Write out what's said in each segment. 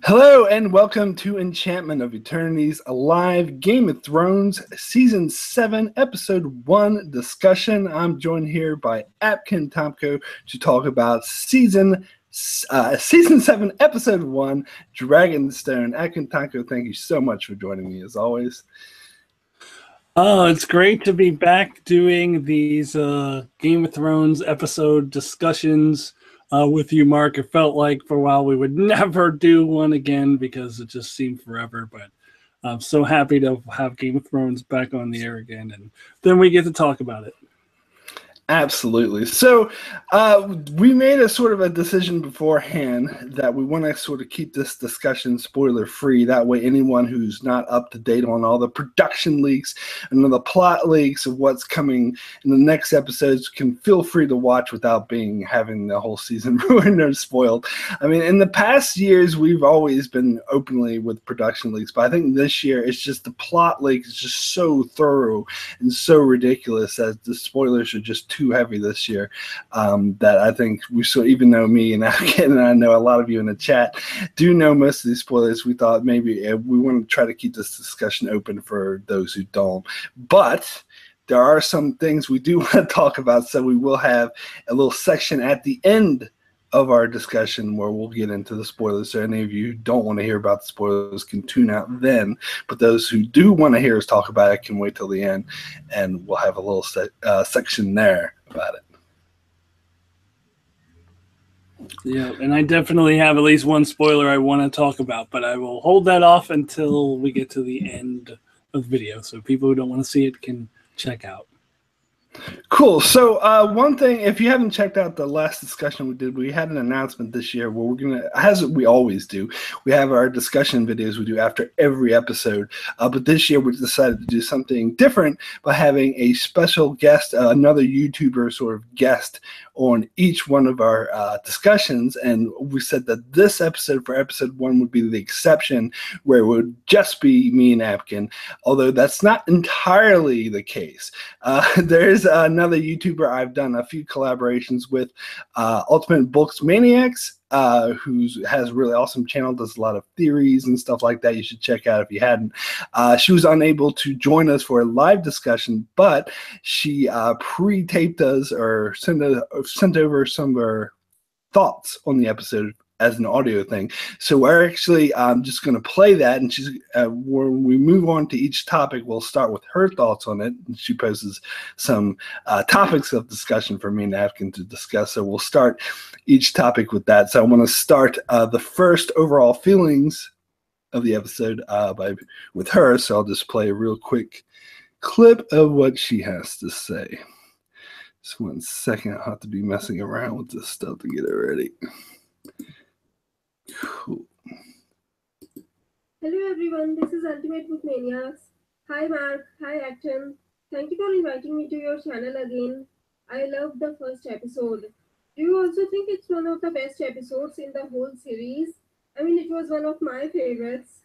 Hello and welcome to Enchantment of Eternity's live Game of Thrones Season 7, Episode 1 discussion. I'm joined here by Akton Tamko to talk about Season 7, Episode 1, Dragonstone. Akton Tamko, thank you so much for joining me as always. Oh, it's great to be back doing these Game of Thrones episode discussions with you, Mark. It felt like for a while we would never do one again because it just seemed forever. But I'm so happy to have Game of Thrones back on the air again, and then we get to talk about it. Absolutely. So we made a sort of a decision beforehand that we want to sort of keep this discussion spoiler free. That way anyone who's not up to date on all the production leaks and the plot leaks of what's coming in the next episodes can feel free to watch without having the whole season ruined or spoiled. I mean, in the past years, we've always been openly with production leaks, but I think this year it's just the plot leak is just so thorough and so ridiculous that the spoilers are just too heavy this year that I think we saw, even though me and Akton and I know a lot of you in the chat do know most of these spoilers, we thought maybe we want to try to keep this discussion open for those who don't. But there are some things we do want to talk about, so we will have a little section at the end of our discussion where we'll get into the spoilers. So any of you who don't want to hear about the spoilers can tune out then, but those who do want to hear us talk about it can wait till the end, and we'll have a little section there about it. Yeah, and I definitely have at least one spoiler I want to talk about, but I will hold that off until we get to the end of the video, so people who don't want to see it can check out. Cool. So one thing, if you haven't checked out the last discussion we did, we had an announcement this year where we're going to, as we always do, we have our discussion videos we do after every episode. But this year we decided to do something different by having a special guest, another YouTuber sort of guest on each one of our discussions. And we said that this episode, for episode 1, would be the exception, where it would just be me and Akton, although that's not entirely the case. There's another YouTuber I've done a few collaborations with, Ultimate Book Maniacs, who has a really awesome channel, does a lot of theories and stuff like that. You should check out if you hadn't. She was unable to join us for a live discussion, but she pre-taped us or sent over some of her thoughts on the episode as an audio thing. So we're actually just going to play that, and she's when we move on to each topic, we'll start with her thoughts on it. And she poses some topics of discussion for me and Akton to discuss. So we'll start each topic with that. So I want to start the first overall feelings of the episode with her. So I'll just play a real quick clip of what she has to say. Just 1 second. I'll have to be messing around with this stuff to get it ready. Cool. Hello everyone, this is Ultimate Book Maniacs. Hi Mark, hi Akton. Thank you for inviting me to your channel again. I loved the first episode. Do you also think it's one of the best episodes in the whole series? I mean, it was one of my favorites.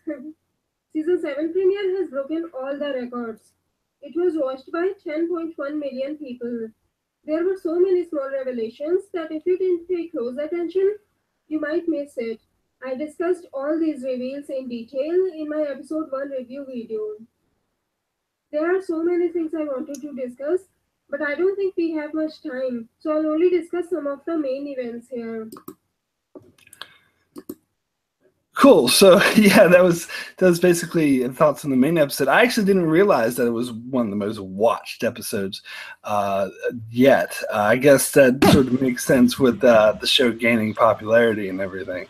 Season 7 premiere has broken all the records. It was watched by 10.1 million people. There were so many small revelations that if you didn't pay close attention, you might miss it. I discussed all these reveals in detail in my episode 1 review video. There are so many things I wanted to discuss, but I don't think we have much time, so I'll only discuss some of the main events here. Cool. So yeah, that was basically thoughts on the main episode. I actually didn't realize that it was one of the most watched episodes yet. I guess that sort of makes sense with the show gaining popularity and everything.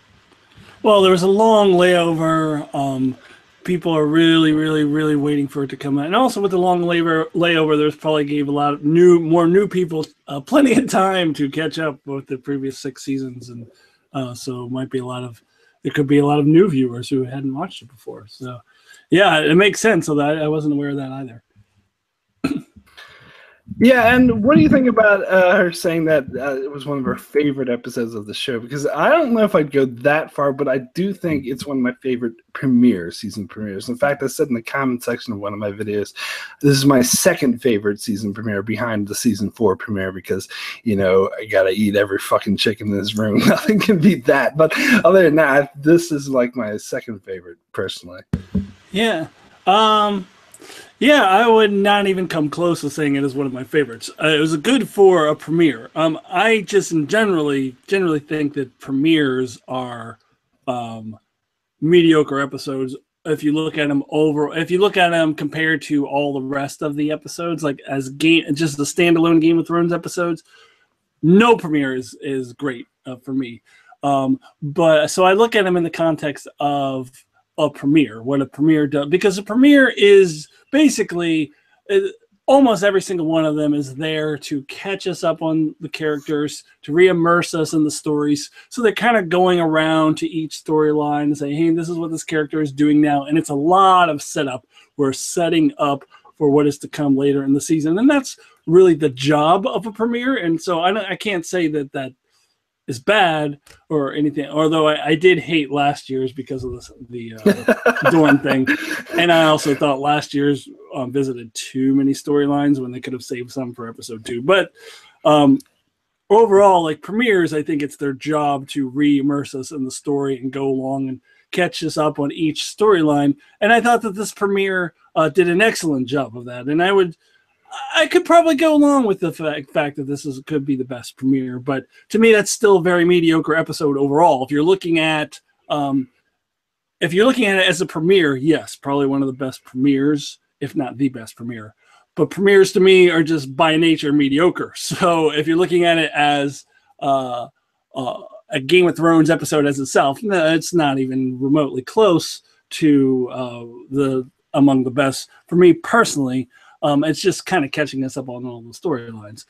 Well, there was a long layover. People are really, really, really waiting for it to come out. And also with the long layover, there's probably gave a lot of more new people plenty of time to catch up with the previous 6 seasons. And so it might be there could be a lot of new viewers who hadn't watched it before. So yeah, it makes sense. So that I wasn't aware of that either. Yeah, and what do you think about her saying that it was one of her favorite episodes of the show? Because I don't know if I'd go that far, but I do think it's one of my favorite season premieres. In fact, I said in the comment section of one of my videos, this is my second favorite season premiere behind the season 4 premiere because, I gotta eat every fucking chicken in this room. Nothing can beat that. But other than that, this is like my second favorite, personally. Yeah. Yeah, I would not even come close to saying it is one of my favorites. It was good for a premiere. I just generally think that premieres are mediocre episodes. If you look at them compared to all the rest of the episodes, like as just the standalone Game of Thrones episodes, no premiere is great for me. But so I look at them in the context of a premiere, what a premiere does, because a premiere is basically almost every single one of them is there to catch us up on the characters, to re-immerse us in the stories. So they're kind of going around to each storyline and saying, hey, this is what this character is doing now. And it's a lot of setup. We're setting up for what is to come later in the season. And that's really the job of a premiere. And so I can't say that is bad or anything, although I did hate last year's because of the Dorne thing. And I also thought last year's visited too many storylines when they could have saved some for episode 2. But overall, like premieres, I think it's their job to re-immerse us in the story and go along and catch us up on each storyline. And I thought that this premiere did an excellent job of that. And I could probably go along with the fact that this could be the best premiere, but to me, that's still a very mediocre episode overall. If you're looking at it as a premiere, yes, probably one of the best premieres, if not the best premiere. But premieres to me are just by nature mediocre. So if you're looking at it as a Game of Thrones episode as itself, no, it's not even remotely close to among the best for me personally. It's just kind of catching us up on all the storylines.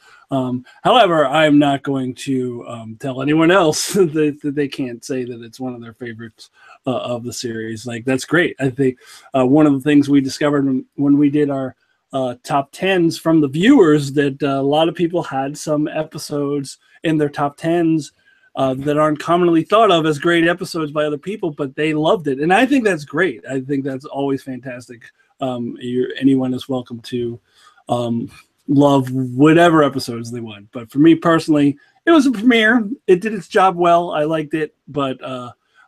However, I'm not going to tell anyone else that they can't say that it's one of their favorites of the series. Like, that's great. I think one of the things we discovered when we did our top 10s from the viewers that a lot of people had some episodes in their top 10s that aren't commonly thought of as great episodes by other people, but they loved it. And I think that's great. I think that's always fantastic. Anyone is welcome to love whatever episodes they want. But for me personally, it was a premiere. It did its job well. I liked it. But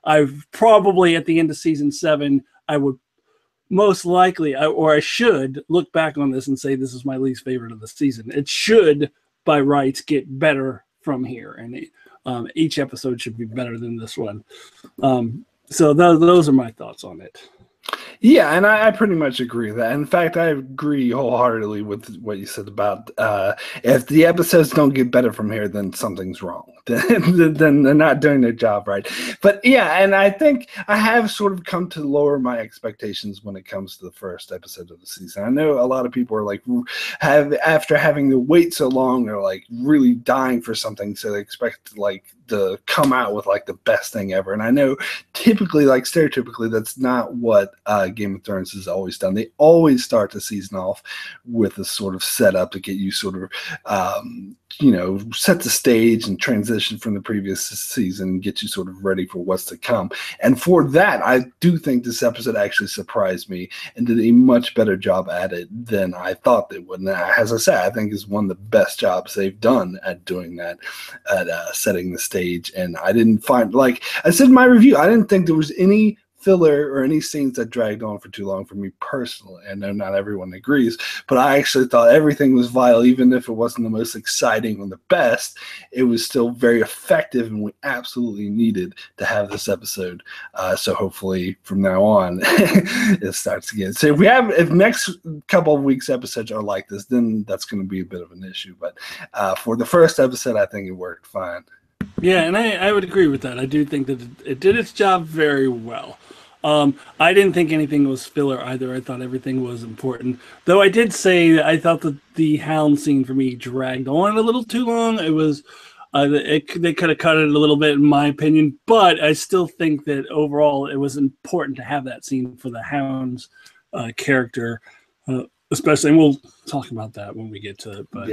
I've probably at the end of season 7, I would most likely, or I should look back on this and say this is my least favorite of the season. It should, by rights, get better from here. And each episode should be better than this one. So those are my thoughts on it. Yeah, and I pretty much agree with that. In fact, I agree wholeheartedly with what you said about if the episodes don't get better from here, then something's wrong. Then they're not doing their job right. But yeah, and I think I have sort of come to lower my expectations when it comes to the first episode of the season. I know a lot of people are like, after having to wait so long, they're like really dying for something, so they expect like to come out with like the best thing ever. And I know typically, like stereotypically, that's not what Game of Thrones has always done. They always start the season off with a sort of setup to get you sort of set the stage and transition from the previous season, get you sort of ready for what's to come. And for that, I do think this episode actually surprised me and did a much better job at it than I thought they would. And as I said, I think is one of the best jobs they've done at doing that, at setting the stage. And I didn't find, like I said in my review, I didn't think there was any filler or any scenes that dragged on for too long for me personally. I know not everyone agrees, but I actually thought everything was vital, even if it wasn't the most exciting or the best. It was still very effective, and we absolutely needed to have this episode. So hopefully from now on it starts again. So if next couple of weeks episodes are like this, then that's going to be a bit of an issue. But for the first episode, I think it worked fine. Yeah, and I would agree with that. I do think that it did its job very well. I didn't think anything was filler either. I thought everything was important. Though I did say that I thought that the Hound scene for me dragged on a little too long. It was they could have cut it a little bit, in my opinion. But I still think that overall it was important to have that scene for the Hound's character. especially, and we'll talk about that when we get to it. But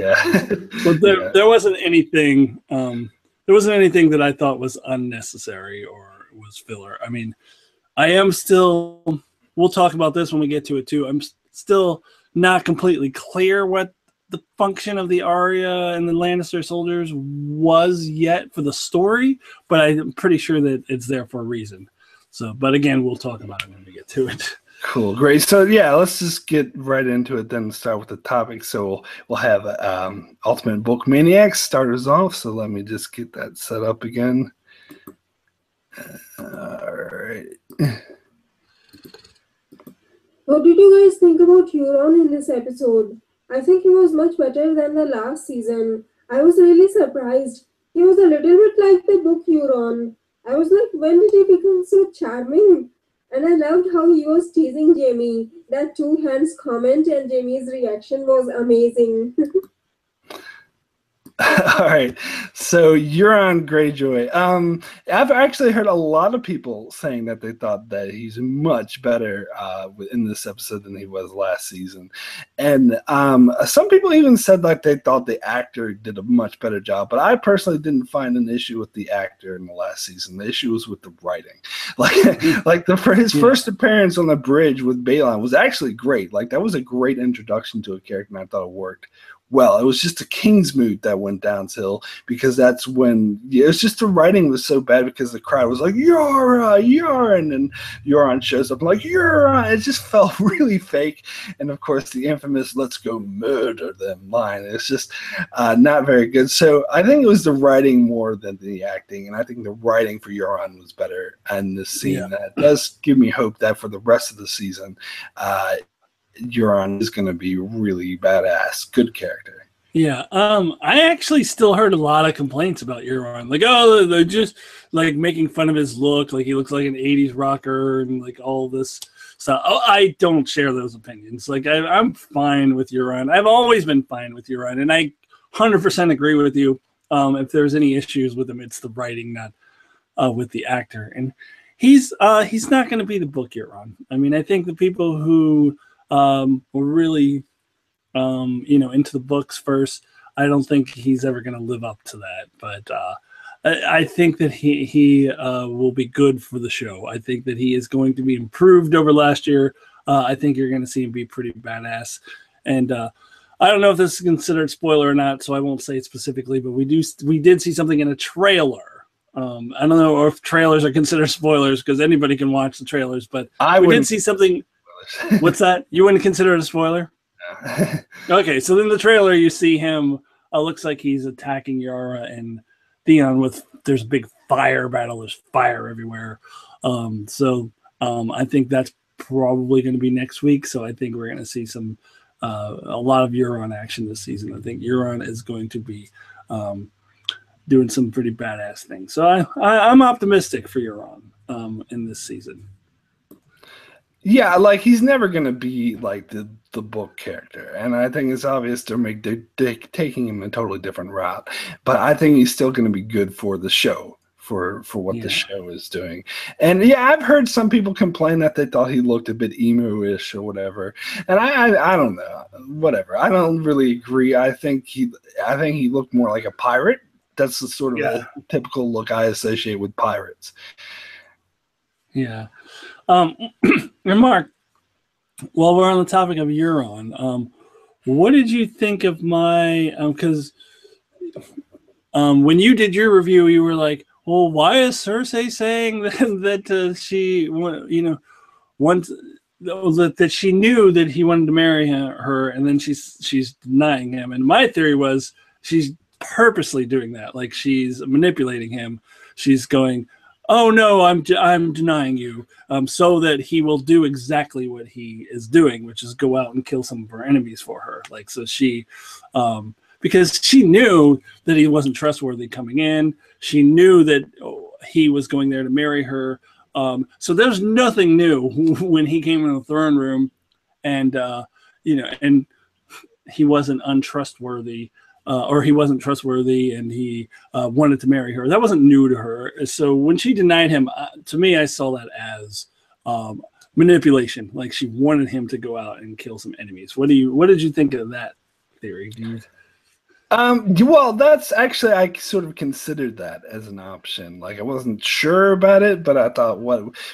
but there wasn't anything. There wasn't anything that I thought was unnecessary or was filler. I mean, I am still. We'll talk about this when we get to it too. I'm still not completely clear what the function of the Arya and the Lannister soldiers was yet for the story, but I'm pretty sure that it's there for a reason. So, but again, we'll talk about it when we get to it. Cool, great. So yeah, let's just get right into it then and start with the topic. So we'll have Ultimate Book Maniacs start us off. So let me just get that set up again. All right. What did you guys think about Euron in this episode? I think he was much better than the last season. I was really surprised. He was a little bit like the book Euron. I was like, when did he become so charming? And I loved how he was teasing Jaime. That two hands comment and Jaime's reaction was amazing. All right, so Euron Greyjoy. I've actually heard a lot of people saying that they thought that he's much better in this episode than he was last season, and some people even said like they thought the actor did a much better job. But I personally didn't find an issue with the actor in the last season. The issue was with the writing. Like his first appearance on the bridge with Balon was actually great. Like that was a great introduction to a character, and I thought it worked well. It was just the King's mood that went downhill because that's when it was just the writing was so bad because the crowd was like Euron, and Euron shows up like Euron. It just felt really fake, and of course the infamous "Let's go murder them" line. It's just not very good. So I think it was the writing more than the acting, and I think the writing for Euron was better in this scene. Yeah. That does give me hope that for the rest of the season, Euron is going to be really badass, good character. Yeah, I actually still heard a lot of complaints about Euron. Like, oh, they're just like making fun of his look, like he looks like an '80s rocker and like all this stuff. Oh, I don't share those opinions. Like, I'm fine with Euron. I've always been fine with Euron, and I 100% agree with you. If there's any issues with him, it's the writing, not with the actor. And he's not going to be the book Euron. I mean, I think the people who were really, into the books first, I don't think he's ever going to live up to that. But I think that he will be good for the show. I think that he is going to be improved over last year. I think you're going to see him be pretty badass. And I don't know if this is considered spoiler or not, so I won't say it specifically. But we did see something in a trailer. I don't know if trailers are considered spoilers because anybody can watch the trailers. But we did see something. What's that? You wouldn't consider it a spoiler? No. Okay, so in the trailer you see him. Looks like he's attacking Yara and Theon there's a big fire battle. There's fire everywhere. I think that's probably going to be next week. So I think we're going to see a lot of Euron action this season. I think Euron is going to be doing some pretty badass things. So I'm optimistic for Euron in this season. Yeah, like he's never going to be like the book character, and I think it's obvious they're taking him a totally different route. But I think he's still going to be good for the show, for what the show is doing. And yeah, I've heard some people complain that they thought he looked a bit emo-ish or whatever, and I don't know, whatever. I don't really agree. I think he looked more like a pirate. That's the sort of a typical look I associate with pirates. Yeah. And Mark, while we're on the topic of Euron, what did you think of my? Because when you did your review, you were like, "Well, why is Cersei saying that she, once that she knew that he wanted to marry her, and then she's denying him?" And my theory was she's purposely doing that, like she's manipulating him. She's going, "Oh no, I'm denying you," so that he will do exactly what he is doing, which is go out and kill some of her enemies for her. Like, so she, because she knew that he wasn't trustworthy coming in. She knew that he was going there to marry her. So there's nothing new when he came in the throne room, and and he wasn't untrustworthy. Or he wasn't trustworthy, and he wanted to marry her. That wasn't new to her. So when she denied him, to me, I saw that as manipulation. Like she wanted him to go out and kill some enemies. What did you think of that theory? Well, that's actually, I sort of considered that as an option. Like, I wasn't sure about it, but I thought,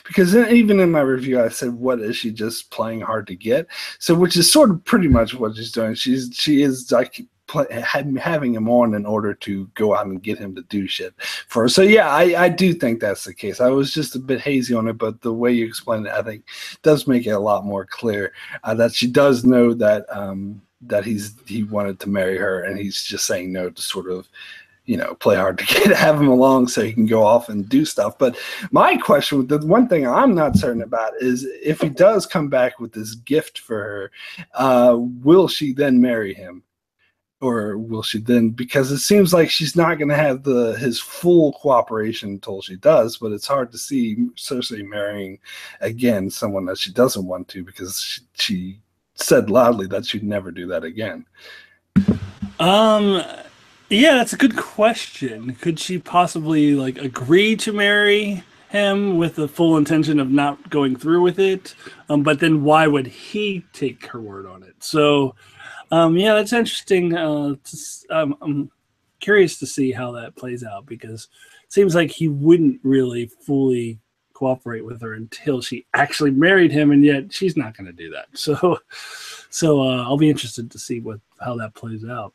because even in my review, I said, what is she just playing hard to get? So, which is sort of pretty much what she's doing. She is like having him on in order to go out and get him to do shit for her. So yeah, I do think that's the case. I was just a bit hazy on it, but the way you explained it, I think does make it a lot more clear that she does know that that he wanted to marry her, and he's just saying no to sort of, play hard to have him along so he can go off and do stuff. But my question, the one thing I'm not certain about is if he does come back with this gift for her, will she then marry him? Or will she then, because it seems like she's not going to have his full cooperation until she does, but it's hard to see Cersei marrying again someone that she doesn't want to, because she said loudly that she'd never do that again. Yeah, that's a good question. Could she possibly agree to marry him with the full intention of not going through with it? But then why would he take her word on it? So yeah, that's interesting. I'm curious to see how that plays out, because it seems like he wouldn't really fully cooperate with her until she actually married him, and yet she's not going to do that. So I'll be interested to see how that plays out.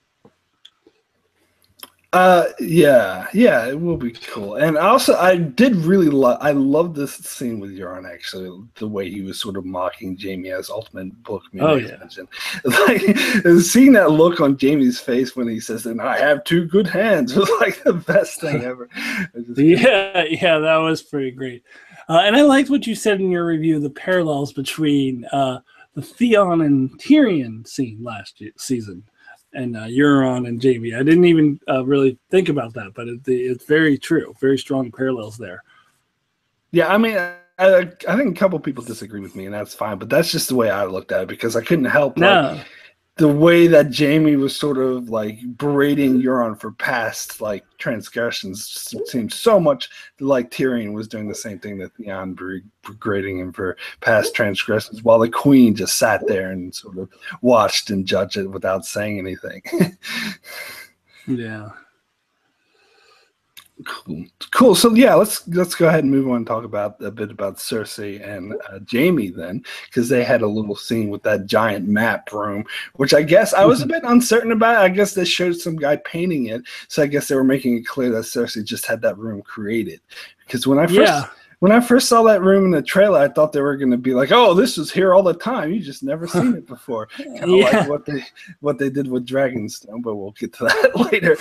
Yeah, it will be cool. And also, I did really love this scene with Euron, actually, the way he was sort of mocking Jaime as ultimate Book Maniacs. Like, seeing that look on Jaime's face when he says, "And I have two good hands," was like the best thing ever. Yeah, that was pretty great. And I liked what you said in your review, the parallels between the Theon and Tyrion scene last season, and Euron and Jaime. I didn't even really think about that, but it's very true. Very strong parallels there. Yeah, I mean, I think a couple people disagree with me, and that's fine, but that's just the way I looked at it, because I couldn't help the way that Jaime was sort of like berating Euron for past transgressions seemed so much like Tyrion was doing the same thing that Theon berating him for past transgressions, while the Queen just sat there and sort of watched and judged it without saying anything. Yeah. Cool. So yeah, let's go ahead and move on and talk a bit about Cersei and Jaime then, because they had a little scene with that giant map room, which I guess I was a bit uncertain about. I guess they showed some guy painting it, so I guess they were making it clear that Cersei just had that room created. Because when I first saw that room in the trailer, I thought they were going to be like, "Oh, this was here all the time. You just never seen it before." Kind of like what they did with Dragonstone, but we'll get to that later.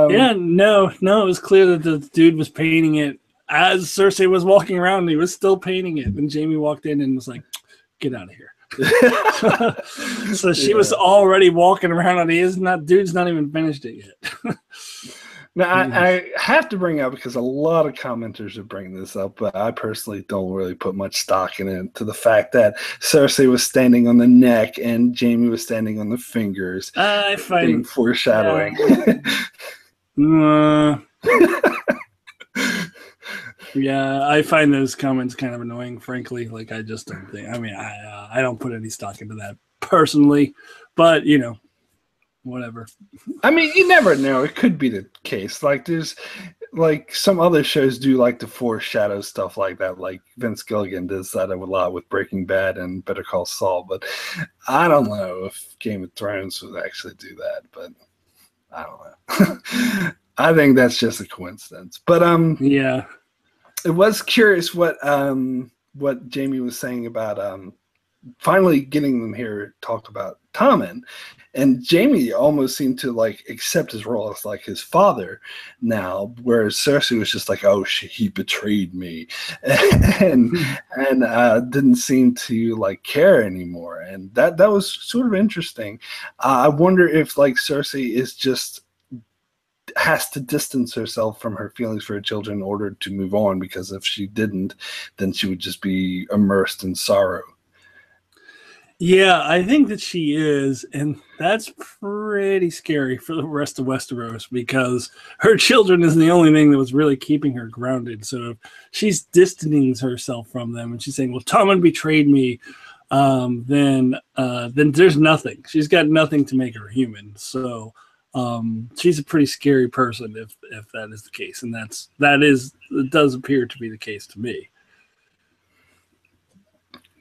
Yeah, no, it was clear that the dude was painting it as Cersei was walking around, and he was still painting it. And Jaime walked in and was like, "Get out of here." So she was already walking around, and dude's not even finished it yet. Now, I have to bring up, because a lot of commenters are bringing this up, but I personally don't really put much stock in it, to the fact that Cersei was standing on the neck and Jaime was standing on the fingers. I find foreshadowing. Yeah, I find those comments kind of annoying, frankly. Like, I just don't think. I mean, I don't put any stock into that personally, but whatever. I mean, you never know. It could be the case. Like, there's some other shows do like to foreshadow stuff like that. Like Vince Gilligan does that a lot with Breaking Bad and Better Call Saul. But I don't know if Game of Thrones would actually do that. But I don't know. I think that's just a coincidence. But yeah, it was curious what Jaime was saying about finally getting them here to talk about Tommen. And Jaime almost seemed to accept his role as his father now, whereas Cersei was just like, "Oh, he betrayed me," and didn't seem to care anymore. And that was sort of interesting. I wonder if Cersei is just has to distance herself from her feelings for her children in order to move on, because if she didn't, then she would just be immersed in sorrow. Yeah, I think that she is, and that's pretty scary for the rest of Westeros because her children is the only thing that was really keeping her grounded. So if she's distancing herself from them, and she's saying, "Well, Tommen betrayed me," then there's nothing. She's got nothing to make her human. So she's a pretty scary person if that is the case, and it does appear to be the case to me.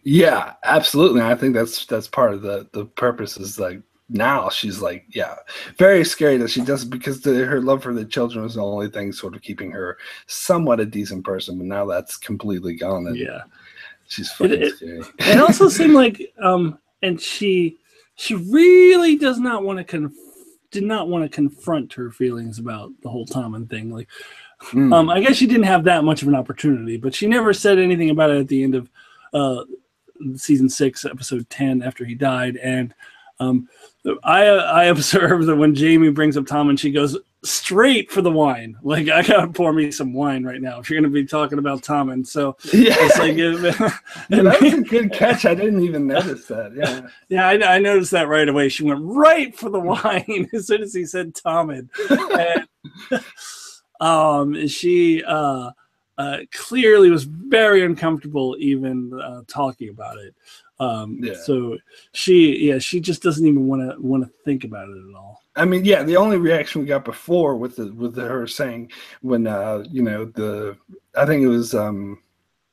Yeah, absolutely. I think that's part of the purpose is like now she's like, yeah, very scary that she doesn't because her love for the children was the only thing sort of keeping her somewhat a decent person, but now that's completely gone. And Yeah, she's fucking scary. It also seemed like, and she really does not want to did not want to confront her feelings about the whole Tommen thing. Like, I guess she didn't have that much of an opportunity, but she never said anything about it at the end of season 6, episode 10, after he died. And I observed that when Jaime brings up Tommen, she goes straight for the wine. Like, I gotta pour me some wine right now if you're gonna be talking about Tommen. So yeah, it's like, that was a good catch. I didn't even notice that. Yeah, yeah, I noticed that right away. She went right for the wine as soon as he said Tommen. And she clearly was very uncomfortable even talking about it. So she just doesn't even want to think about it at all. I mean, yeah, the only reaction we got before with her saying when I think it was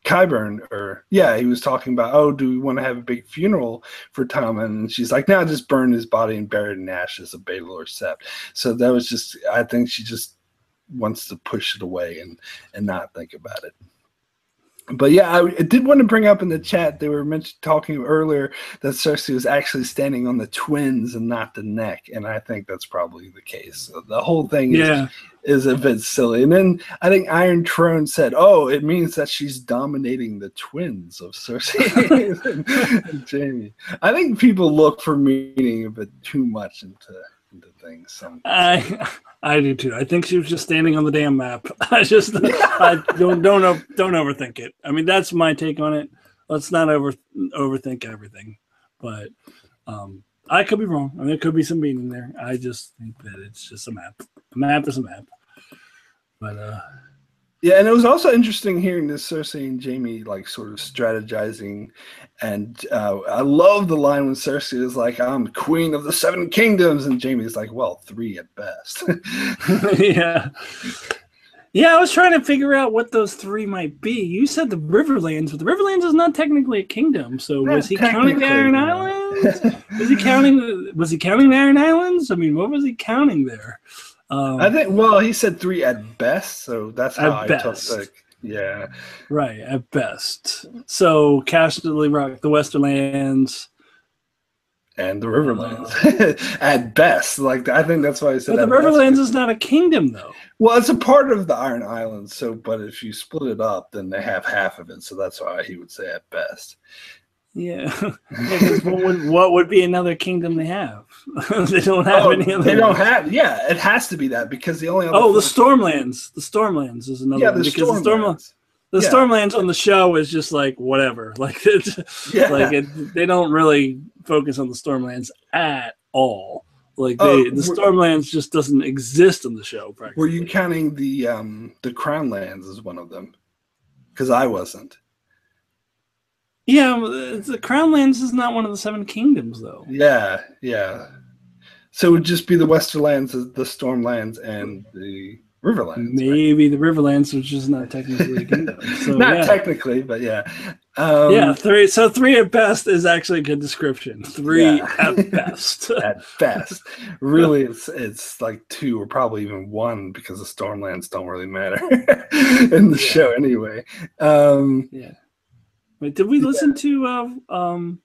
Qyburn, he was talking about, oh, do we want to have a big funeral for Tommen? And she's like, no, just burn his body and bury it in ashes of Baelor Sept. So that was just, I think she just wants to push it away and not think about it. But yeah, I did want to bring up in the chat, they were talking earlier that Cersei was actually standing on the twins and not the neck, and I think that's probably the case. So the whole thing is a bit silly. And then I think Iron Throne said, oh, it means that she's dominating the twins of Cersei and Jaime. I think people look for meaning a bit too much into things. I do too. I think she was just standing on the damn map. I don't overthink it. I mean, that's my take on it. Let's not overthink everything. But I could be wrong. I mean, there could be some meaning there. I just think that it's just a map. A map is a map. But yeah, and it was also interesting hearing this Cersei and Jaime like sort of strategizing, and I love the line when Cersei is like, "I'm queen of the 7 kingdoms," and Jaime's like, "Well, 3 at best." Yeah, I was trying to figure out what those 3 might be. You said the Riverlands, but the Riverlands is not technically a kingdom. So was he counting the Iron Islands? Was he counting the Iron Islands? I mean, what was he counting there? I think, well, he said 3 at best, so that's how I took it. Yeah. Right, at best. So Casterly Rock, the Westerlands. And the Riverlands. At best. Like, I think that's why I said but the Riverlands is not a kingdom, though. Well, it's a part of the Iron Islands, but if you split it up, then they have half of it, so that's why he would say at best. Yeah. What would be another kingdom they have? They don't have any other. They don't have. Yeah, it has to be that because the only other. Oh, the Stormlands. The Stormlands is another. Yeah, one because the Stormlands on the show is just like whatever. Like they don't really focus on the Stormlands at all. Like the Stormlands just doesn't exist in the show. Practically. Were you counting the Crownlands as one of them? Because I wasn't. Yeah, the Crownlands is not one of the 7 kingdoms, though. Yeah. So it would just be the Westerlands, the Stormlands, and the Riverlands. Maybe the Riverlands, which is not technically a kingdom. So, not technically, but yeah. 3. So 3 at best is actually a good description. 3 at best. At best. Really, it's like 2 or probably even 1 because the Stormlands don't really matter in the show anyway. Yeah. Wait, did we listen to? Oh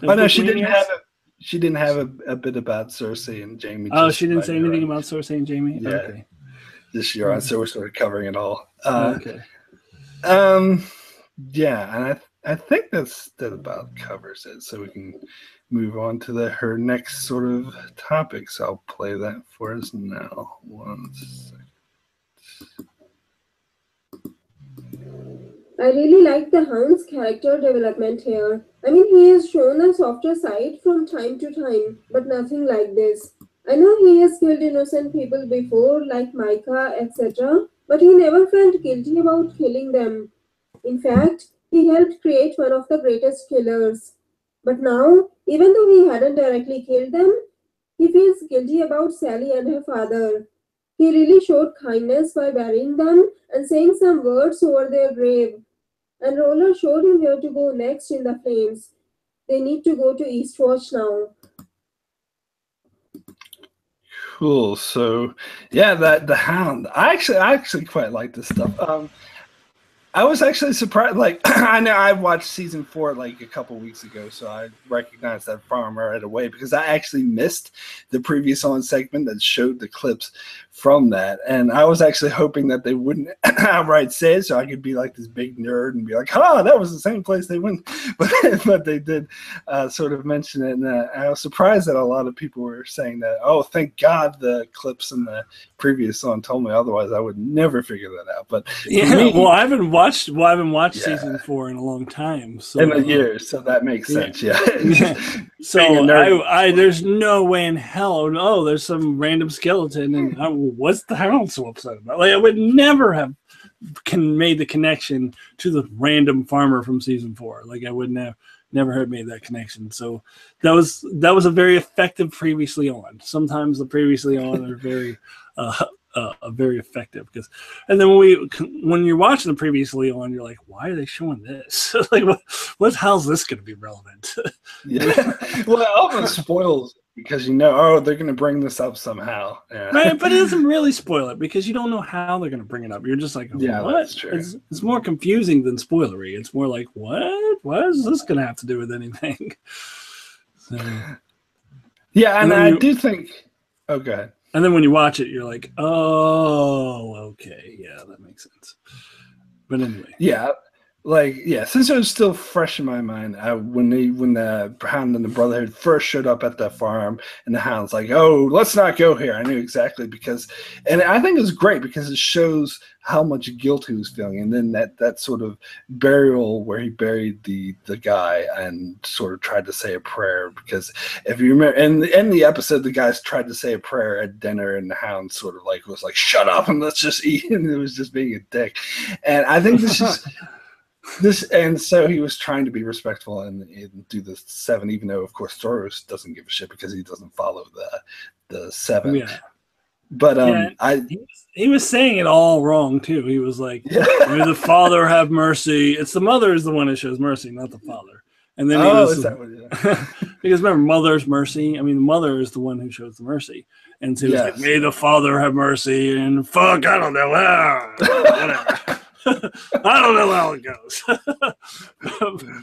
no, she didn't have it. She didn't have a bit about Cersei and Jaime. Oh, she didn't say anything about Cersei and Jaime. Yeah, okay. This year on, so we're sort of covering it all. Okay. Yeah, and I think that about covers it. So we can move on to her next sort of topic. So I'll play that for us now. 1 second. I really like the Hound's character development here. I mean, he has shown a softer side from time to time, but nothing like this. I know he has killed innocent people before, like Micah, etc., but he never felt guilty about killing them. In fact, he helped create one of the greatest killers. But now, even though he hadn't directly killed them, he feels guilty about Sally and her father. He really showed kindness by burying them and saying some words over their grave. And Roller showed him where to go next in the flames. They need to go to Eastwatch now. Cool. So yeah, that the Hound. I actually quite like this stuff. I was actually surprised. Like, I know I watched season 4 like a couple weeks ago, so I recognized that farm right away because I actually missed the previous on segment that showed the clips from that, and I was actually hoping that they wouldn't outright say it, so I could be like this big nerd and be like, "Oh, that was the same place they went," but they did sort of mention it, and I was surprised that a lot of people were saying that. Oh, thank God the clips in the previous song told me, otherwise I would never figure that out. But yeah, me, well, I haven't watched season 4 in a long time, so in a year, so that makes sense. Yeah. So I there's no way in hell. Oh, there's some random skeleton, and what's the Hound so upset about? Like, I would never have made the connection to the random farmer from season 4. Like, I would never have made that connection. So that was a very effective previously on. Sometimes the previously on are very very effective because, and then when you're watching the previously on, you're like, why are they showing this? Like, how's this going to be relevant? Yeah, well, it almost spoils because oh, they're going to bring this up somehow. Yeah. Right, but it doesn't really spoil it because you don't know how they're going to bring it up. You're just like, yeah, what? That's true. It's more confusing than spoilery. It's more like, what is this going to have to do with anything? So, yeah, and I do think. Oh, go ahead. And then when you watch it, you're like, oh, okay, yeah, that makes sense. But anyway, yeah. Like, yeah, since it was still fresh in my mind, when the Hound and the Brotherhood first showed up at that farm, and the Hound's like, "Oh, let's not go here." I knew exactly and I think it was great because it shows how much guilt he was feeling, and then that sort of burial where he buried the guy and sort of tried to say a prayer. Because if you remember, in the episode, the guys tried to say a prayer at dinner, and the Hound sort of was like, "Shut up and let's just eat," and it was just being a dick. And I think this is. And so he was trying to be respectful and do the 7, even though of course Thoros doesn't give a shit because he doesn't follow the 7. Yeah. But he was saying it all wrong too. He was like, "May the Father have mercy." It's the mother is the one who shows mercy, not the father. And then because remember, mother's mercy. I mean, the mother is the one who shows the mercy, and so he was like, "May the Father have mercy," and fuck, I don't know, whatever. I don't know how it goes.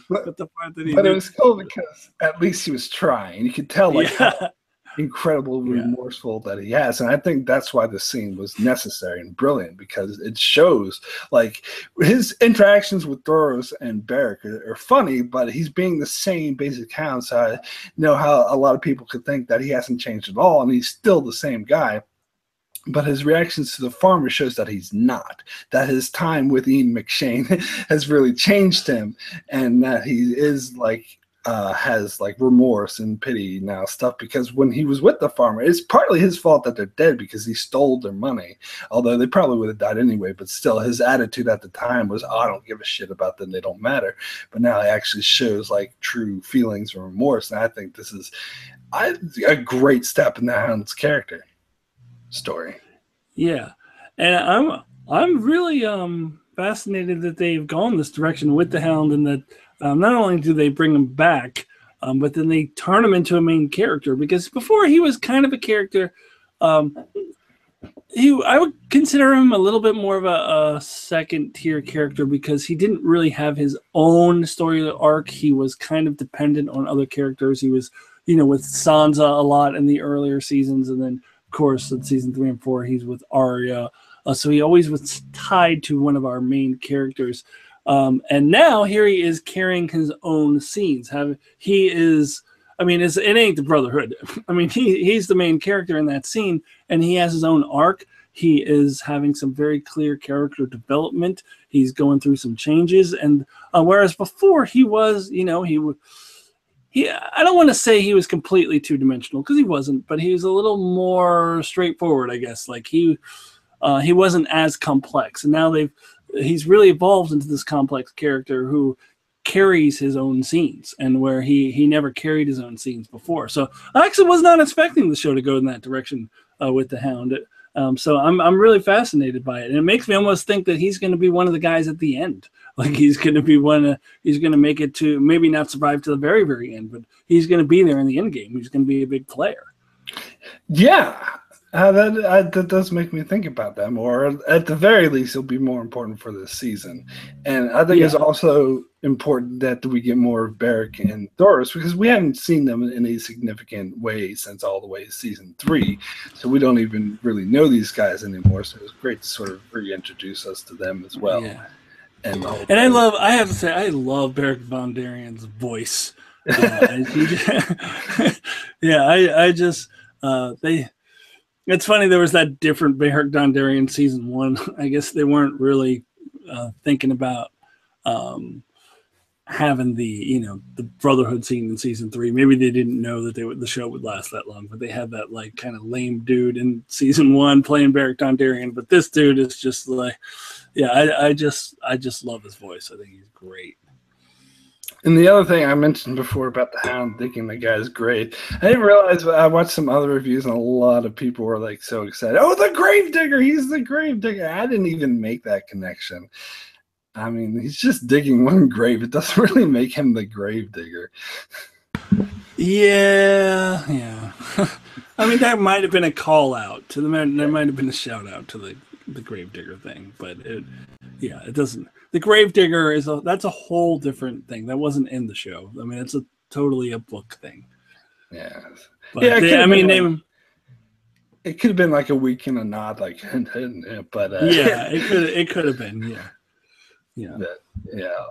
But the part that it was cool because at least he was trying. You could tell how incredibly remorseful that he has, and I think that's why the scene was necessary and brilliant because it shows like his interactions with Thoros and Beric are funny, but he's being the same basic Hound. So I know how a lot of people could think that he hasn't changed at all, and he's still the same guy. But his reactions to the farmer shows that he's not. That his time with Ian McShane has really changed him, and that he is has remorse and pity now stuff. Because when he was with the farmer, it's partly his fault that they're dead because he stole their money. Although they probably would have died anyway. But still, his attitude at the time was, "Oh, I don't give a shit about them; they don't matter." But now he actually shows true feelings and remorse, and I think this is a great step in the Hound's character story. Yeah, and I'm really fascinated that they've gone this direction with the Hound, and that not only do they bring him back, but then they turn him into a main character. Because before he was kind of a character, I would consider him a little bit more of a second tier character because he didn't really have his own story arc. He was kind of dependent on other characters. He was, with Sansa a lot in the earlier seasons, and then of course, in season 3 and 4, he's with Arya. So he always was tied to one of our main characters. And now here he is carrying his own scenes. It ain't the Brotherhood. I mean, he's the main character in that scene, and he has his own arc. he is having some very clear character development. He's going through some changes, and whereas before he was, you know, I don't want to say he was completely two-dimensional, because he wasn't, but he was a little more straightforward, I guess. Like he wasn't as complex, and now he's really evolved into this complex character who carries his own scenes, and where he never carried his own scenes before. So I actually was not expecting the show to go in that direction with the Hound. So I'm really fascinated by it, and it makes me almost think that he's going to be one of the guys at the end. Like he's going to be he's going to make it to, maybe not survive to the very, very end, but he's going to be there in the end game. He's going to be a big player. Yeah. That does make me think about that more. At the very least, it'll be more important for this season. And I think it's also important that we get more of Beric and Thoros, because we haven't seen them in a significant way since all the way to season 3. So we don't even really know these guys anymore. So it's great to sort of reintroduce us to them as well. Yeah. And I have to say, I love Beric Dondarrion's voice. It's funny, there was that different Beric Dondarrion season 1. I guess they weren't really thinking about having the Brotherhood scene in season 3. Maybe they didn't know that the show would last that long, but they had that like kind of lame dude in season 1 playing Beric Dondarrion. But this dude is just like, I just love his voice. I think he's great. And the other thing I mentioned before about the Hound, thinking the guy's great, I didn't realize, I watched some other reviews and a lot of people were like so excited. Oh, the Gravedigger! He's the Gravedigger! I didn't even make that connection. I mean, he's just digging one grave. It doesn't really make him the Gravedigger. Yeah. I mean, that might have been a call out to the man. There might have been a shout out to the Gravedigger thing, but it doesn't. The Gravedigger that's a whole different thing. That wasn't in the show. I mean, it's totally a book thing. Yeah. But it could have been like a wink and a nod, like, but it could have been, yeah.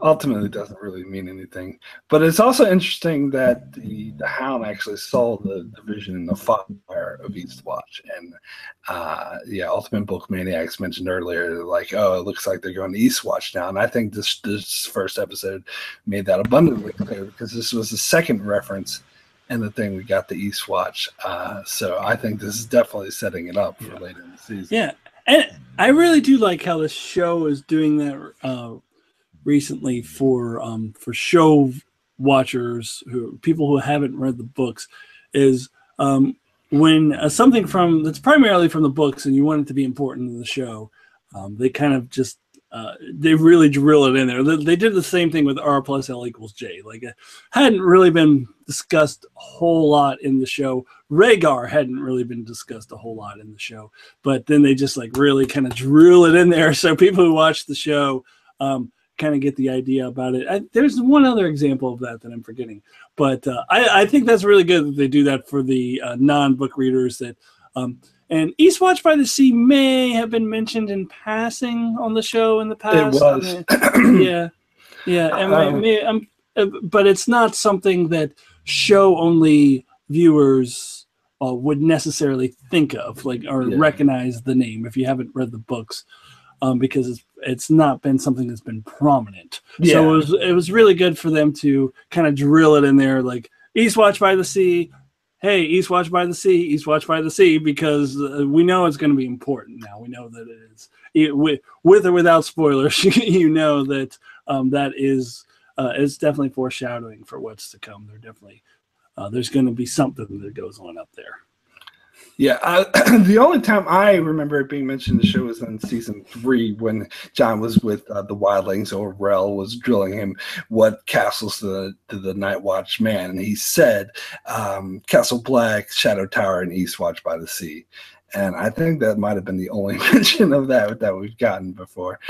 Ultimately, it doesn't really mean anything. But it's also interesting that the Hound actually saw the vision in the fire of Eastwatch, and Ultimate Book Maniacs mentioned earlier, like, oh, it looks like they're going to Eastwatch now, and I think this first episode made that abundantly clear, because this was the second reference in the thing we got the Eastwatch. So I think this is definitely setting it up for later in the season. Yeah. And I really do like how the show is doing that recently for show watchers, people who haven't read the books, is when something that's primarily from the books and you want it to be important in the show, they kind of just they really drill it in there. They did the same thing with R plus L equals J. Like, it hadn't really been discussed a whole lot in the show. Rhaegar hadn't really been discussed a whole lot in the show, but then they just like really kind of drill it in there, so people who watch the show kind of get the idea about it. There's one other example of that I'm forgetting, but I think that's really good that they do that for the non-book readers. That and Eastwatch by the Sea may have been mentioned in passing on the show in the past. It was. But it's not something that show-only viewers would necessarily think of, recognize the name if you haven't read the books, because it's not been something that's been prominent. So it was really good for them to kind of drill it in there, like Eastwatch by the Sea. Hey, Eastwatch by the Sea, Eastwatch by the Sea, because we know it's going to be important now. We know that it is. With or without spoilers, you know that that is it's definitely foreshadowing for what's to come. There's going to be something that goes on up there. Yeah, the only time I remember it being mentioned in the show was in season 3 when John was with the wildlings, or Rel was drilling him what castles to the Night Watch man, and he said Castle Black, Shadow Tower, and Eastwatch by the Sea. And I think that might have been the only mention of that we've gotten before.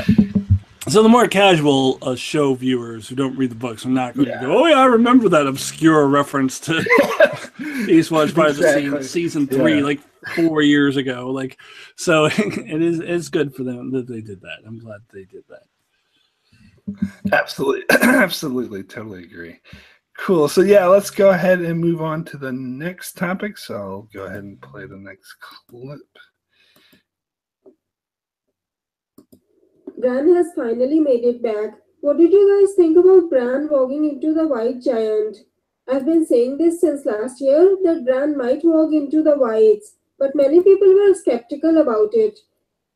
So the more casual show viewers who don't read the books are not going to go, oh yeah, I remember that obscure reference to Eastwatch by the Sea, season 3, like 4 years ago. Like, so it's good for them that they did that. I'm glad they did that. Absolutely, totally agree. Cool. So yeah, let's go ahead and move on to the next topic. So I'll go ahead and play the next clip. Bran has finally made it back. What did you guys think about Bran walking into the White Giant? I've been saying this since last year that Bran might walk into the Whites, but many people were skeptical about it.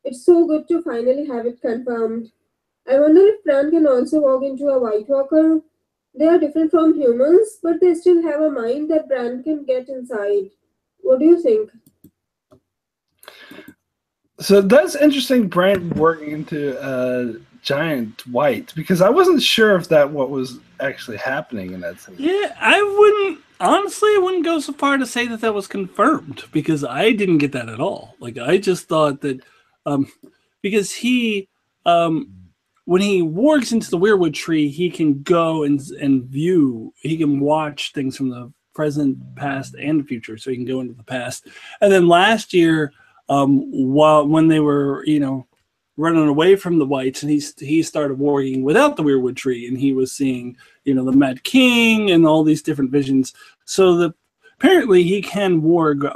It's so good to finally have it confirmed. I wonder if Bran can also walk into a White Walker. They are different from humans, but they still have a mind that Bran can get inside. What do you think? So that's interesting, Brand working into a giant white, because I wasn't sure if that what was actually happening in that scene. Yeah, I wouldn't go so far to say that that was confirmed, because I didn't get that at all. Like, I just thought that, because he, when he wargs into the weirwood tree, he can go and view, he can watch things from the present, past, and future, so he can go into the past. And then last year, when they were, running away from the whites, and he started warging without the weirwood tree, and he was seeing, the Mad King and all these different visions. So apparently he can warg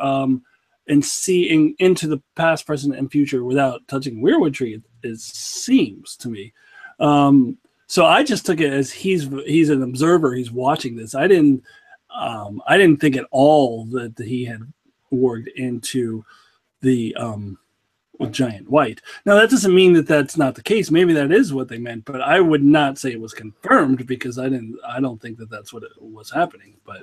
and see into the past, present, and future without touching weirwood tree. It seems to me. So I just took it as he's an observer. He's watching this. I didn't think at all that he had warged into the giant white. Now, that doesn't mean that that's not the case. Maybe that is what they meant, but I would not say it was confirmed, because I don't think that that's what it was happening. But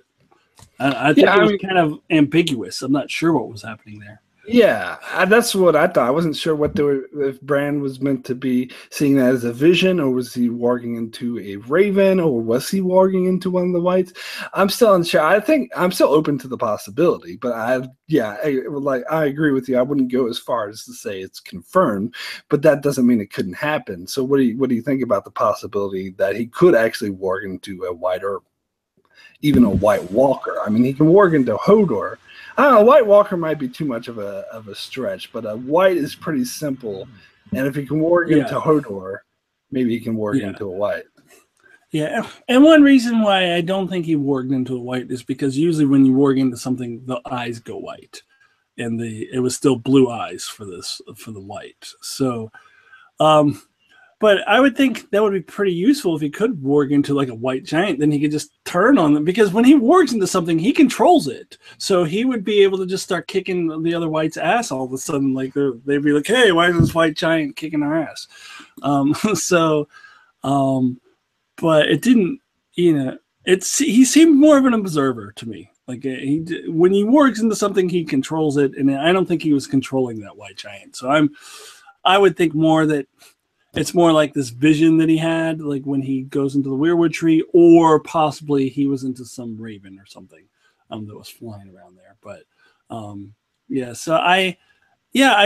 I think it was kind of ambiguous. I'm not sure what was happening there. Yeah, that's what I thought. I wasn't sure if Bran was meant to be seeing that as a vision, or was he warging into a raven, or was he warging into one of the whites? I'm still unsure. I think I'm still open to the possibility, but I agree with you. I wouldn't go as far as to say it's confirmed, but that doesn't mean it couldn't happen. So what do you think about the possibility that he could actually warg into a white, or even a White Walker? I mean, he can warg into Hodor. I don't know, White Walker might be too much of a stretch, but a white is pretty simple. And if he can warg into Hodor, maybe he can warg into a white. Yeah, and one reason why I don't think he warged into a white is because usually when you warg into something, the eyes go white, and it was still blue eyes for the white. So, but I would think that would be pretty useful if he could warg into like a white giant. Then he could just turn on them, because when he wargs into something, he controls it. So he would be able to just start kicking the other white's ass all of a sudden. Like they'd be like, "Hey, why is this white giant kicking our ass?" But it didn't. He seemed more of an observer to me. Like when he wargs into something, he controls it, and I don't think he was controlling that white giant. So I would think more that it's more like this vision that he had, like when he goes into the weirwood tree, or possibly he was into some raven or something that was flying around there. But so I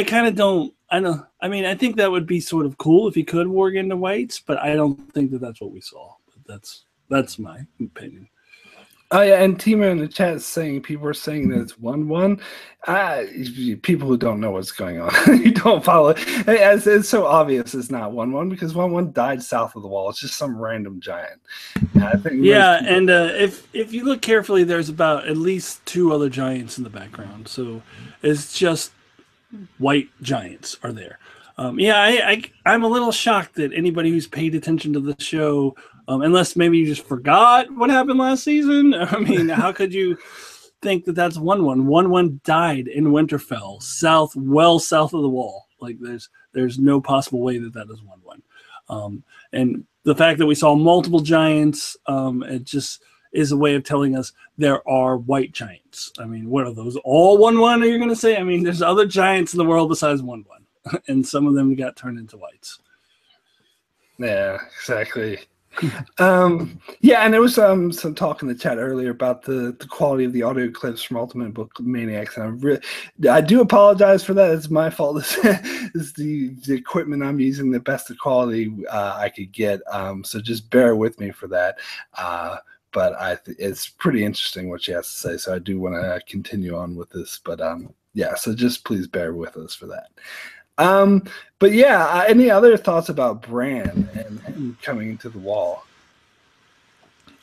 kind of don't. I mean, I think that would be sort of cool if he could warg into whites, but I don't think that that's what we saw. But that's my opinion. Oh yeah, and Tima in the chat is saying, people are saying that it's 1-1. People who don't know what's going on, you don't follow it. It's so obvious it's not 1-1, because 1-1 died south of the wall. It's just some random giant. I think and if you look carefully, there's about at least 2 other giants in the background. So it's just white giants are there. I'm a little shocked that anybody who's paid attention to the show, unless maybe you just forgot what happened last season. I mean, how could you think that that's 1-1? 1-1 died in Winterfell, south of the wall. Like there's no possible way that is 1-1. And the fact that we saw multiple giants, it just is a way of telling us there are white giants. I mean, what are those? All 1-1? Are you going to say? I mean, there's other giants in the world besides 1-1, and some of them got turned into whites. Yeah, exactly. And there was some talk in the chat earlier about the quality of the audio clips from Ultimate Book Maniacs, and I do apologize for that. It's my fault. It's the equipment I'm using, the best of quality I could get. So just bear with me for that. But it's pretty interesting what she has to say. So I do want to continue on with this. But so just please bear with us for that. Any other thoughts about Bran and coming into the wall?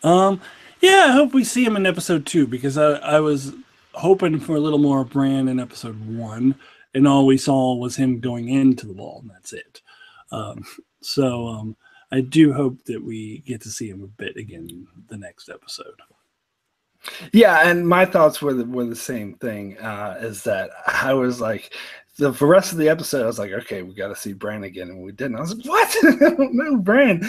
I hope we see him in episode 2, because I was hoping for a little more Bran in episode 1, and all we saw was him going into the wall, and that's it. So I do hope that we get to see him a bit again in the next episode. Yeah, and my thoughts were the same thing. Is that I was like, the rest of the episode, I was like, okay, we got to see Bran again, and we didn't. I was like, what? No, Bran.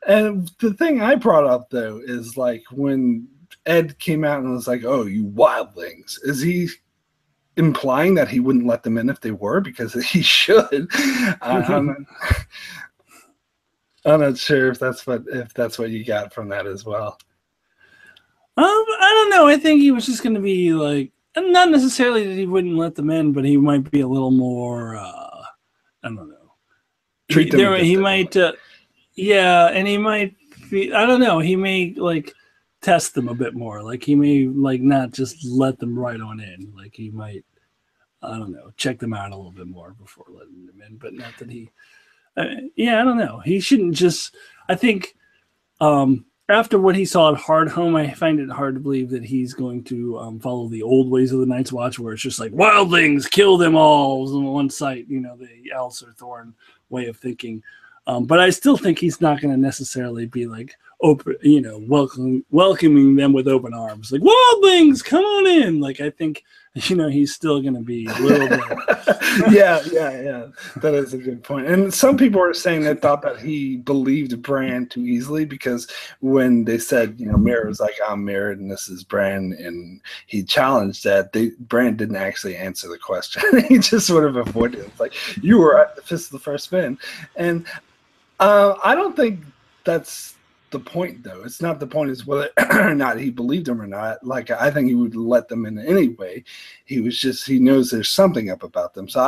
And the thing I brought up though is like when Ed came out and was like, "Oh, you wildlings," is he implying that he wouldn't let them in if they were? Because he should. I'm not sure if that's what you got from that as well. I don't know. I think he was just going to be like, not necessarily that he wouldn't let them in, but he might be a little more, I don't know. Treat them he might, yeah, and he might be, I don't know, he may like test them a bit more. Like he may like not just let them right on in. Like he might, I don't know, check them out a little bit more before letting them in, but not that he, yeah, I don't know. He shouldn't just, I think, after what he saw at Hardhome, I find it hard to believe that he's going to follow the old ways of the Night's Watch, where it's just like wildlings, kill them all on one site. You know, the Alistair Thorne way of thinking. But I still think he's not going to necessarily be like open, you know, welcoming them with open arms, like wildlings, come on in. Like I think, you know, he's still going to be a little bit. yeah. That is a good point. And some people are saying they thought that he believed Bran too easily, because when they said, you know, Mira was like, "I'm Mira and this is Bran," and he challenged that, Bran didn't actually answer the question. He just sort of avoided it. It's like, "You were at the Fist of the First Men," and I don't think that's the point, though. It's not the point is whether or not he believed him or not. Like, I think he would let them in anyway. He knows there's something up about them. So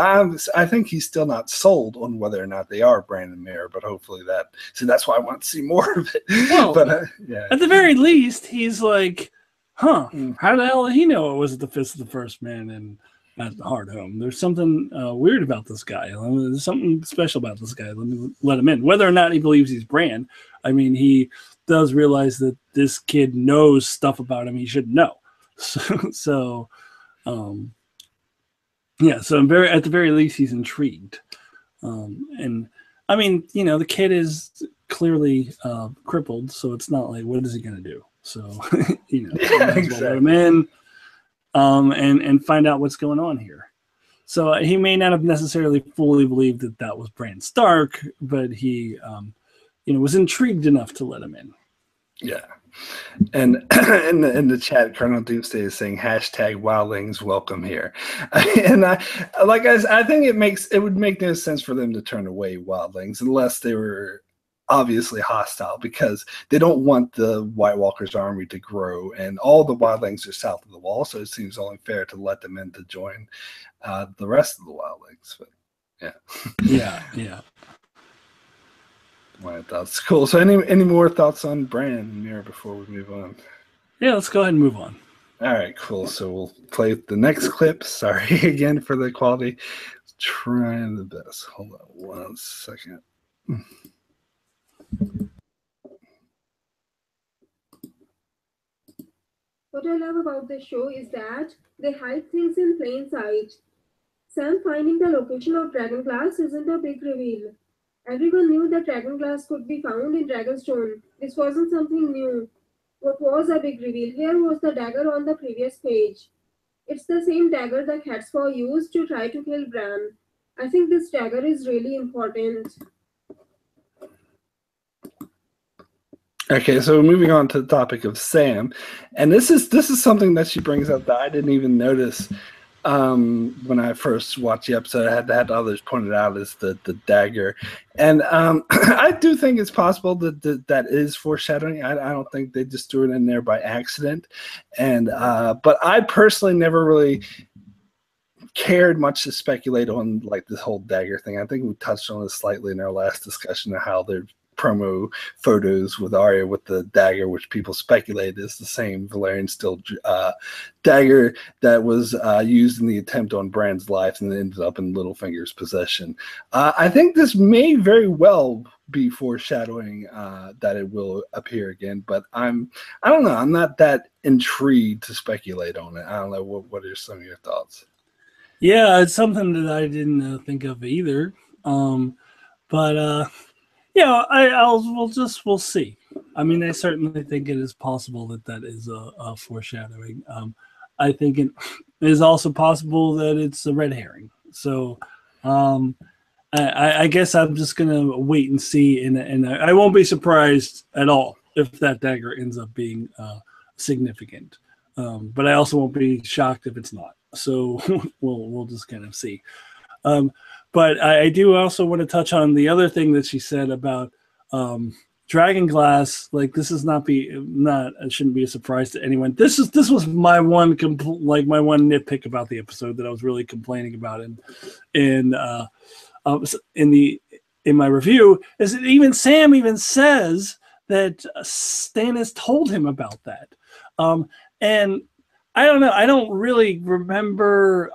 I think he's still not sold on whether or not they are Bran and Mira, but hopefully that's why I want to see more of it. Well, but yeah. At the very least, he's like, how the hell did he know it was the Fist of the First Man and at Hardhome? There's something weird about this guy. There's something special about this guy. Let him in. Whether or not he believes he's Bran, I mean, he does realize that this kid knows stuff about him he shouldn't know. So at the very least, he's intrigued. And I mean, you know, the kid is clearly crippled, so it's not like, what is he going to do? So, you know, exactly. Let him in. And find out what's going on here. So he may not have necessarily fully believed that was Bran Stark, but he, you know, was intrigued enough to let him in. Yeah. And in the chat, Colonel Doomsday is saying #wildlings welcome here. And I think it would make no sense for them to turn away wildlings unless they were obviously hostile, because they don't want the White Walker's army to grow, and all the wildlings are south of the wall, so it seems only fair to let them in to join the rest of the wildlings. But yeah. My thoughts. Cool. So any more thoughts on Bran and Mira before we move on? Yeah, let's go ahead and move on. All right, cool. So we'll play the next clip. Sorry again for the quality. Trying the best. Hold on one second. What I love about this show is that they hide things in plain sight. Sam finding the location of Dragonglass isn't a big reveal. Everyone knew that Dragonglass could be found in Dragonstone. This wasn't something new. What was a big reveal here was the dagger on the previous page. It's the same dagger that Hatspaw used to try to kill Bran. I think this dagger is really important. Okay, so moving on to the topic of Sam, and this is something that she brings up that I didn't even notice when I first watched the episode. I had others pointed out as the dagger, and I do think it's possible that is foreshadowing. I don't think they just threw it in there by accident, and but I personally never really cared much to speculate on like this whole dagger thing. I think we touched on this slightly in our last discussion of how they're promo photos with Arya with the dagger, which people speculate is the same Valyrian steel dagger that was used in the attempt on Bran's life and ended up in Littlefinger's possession. I think this may very well be foreshadowing that it will appear again, but I don't know. I'm not that intrigued to speculate on it. I don't know. What are some of your thoughts? Yeah, it's something that I didn't think of either. But we'll see. I mean, I certainly think it is possible that is a foreshadowing. I think it is also possible that it's a red herring. So I guess I'm just gonna wait and see, and I won't be surprised at all if that dagger ends up being significant. But I also won't be shocked if it's not. So we'll just kind of see. But I do also want to touch on the other thing that she said about Dragonglass. Like, this is it shouldn't be a surprise to anyone. This was my one my one nitpick about the episode that I was really complaining about in my review, is that Sam even says that Stannis told him about that. And I don't know. I don't really remember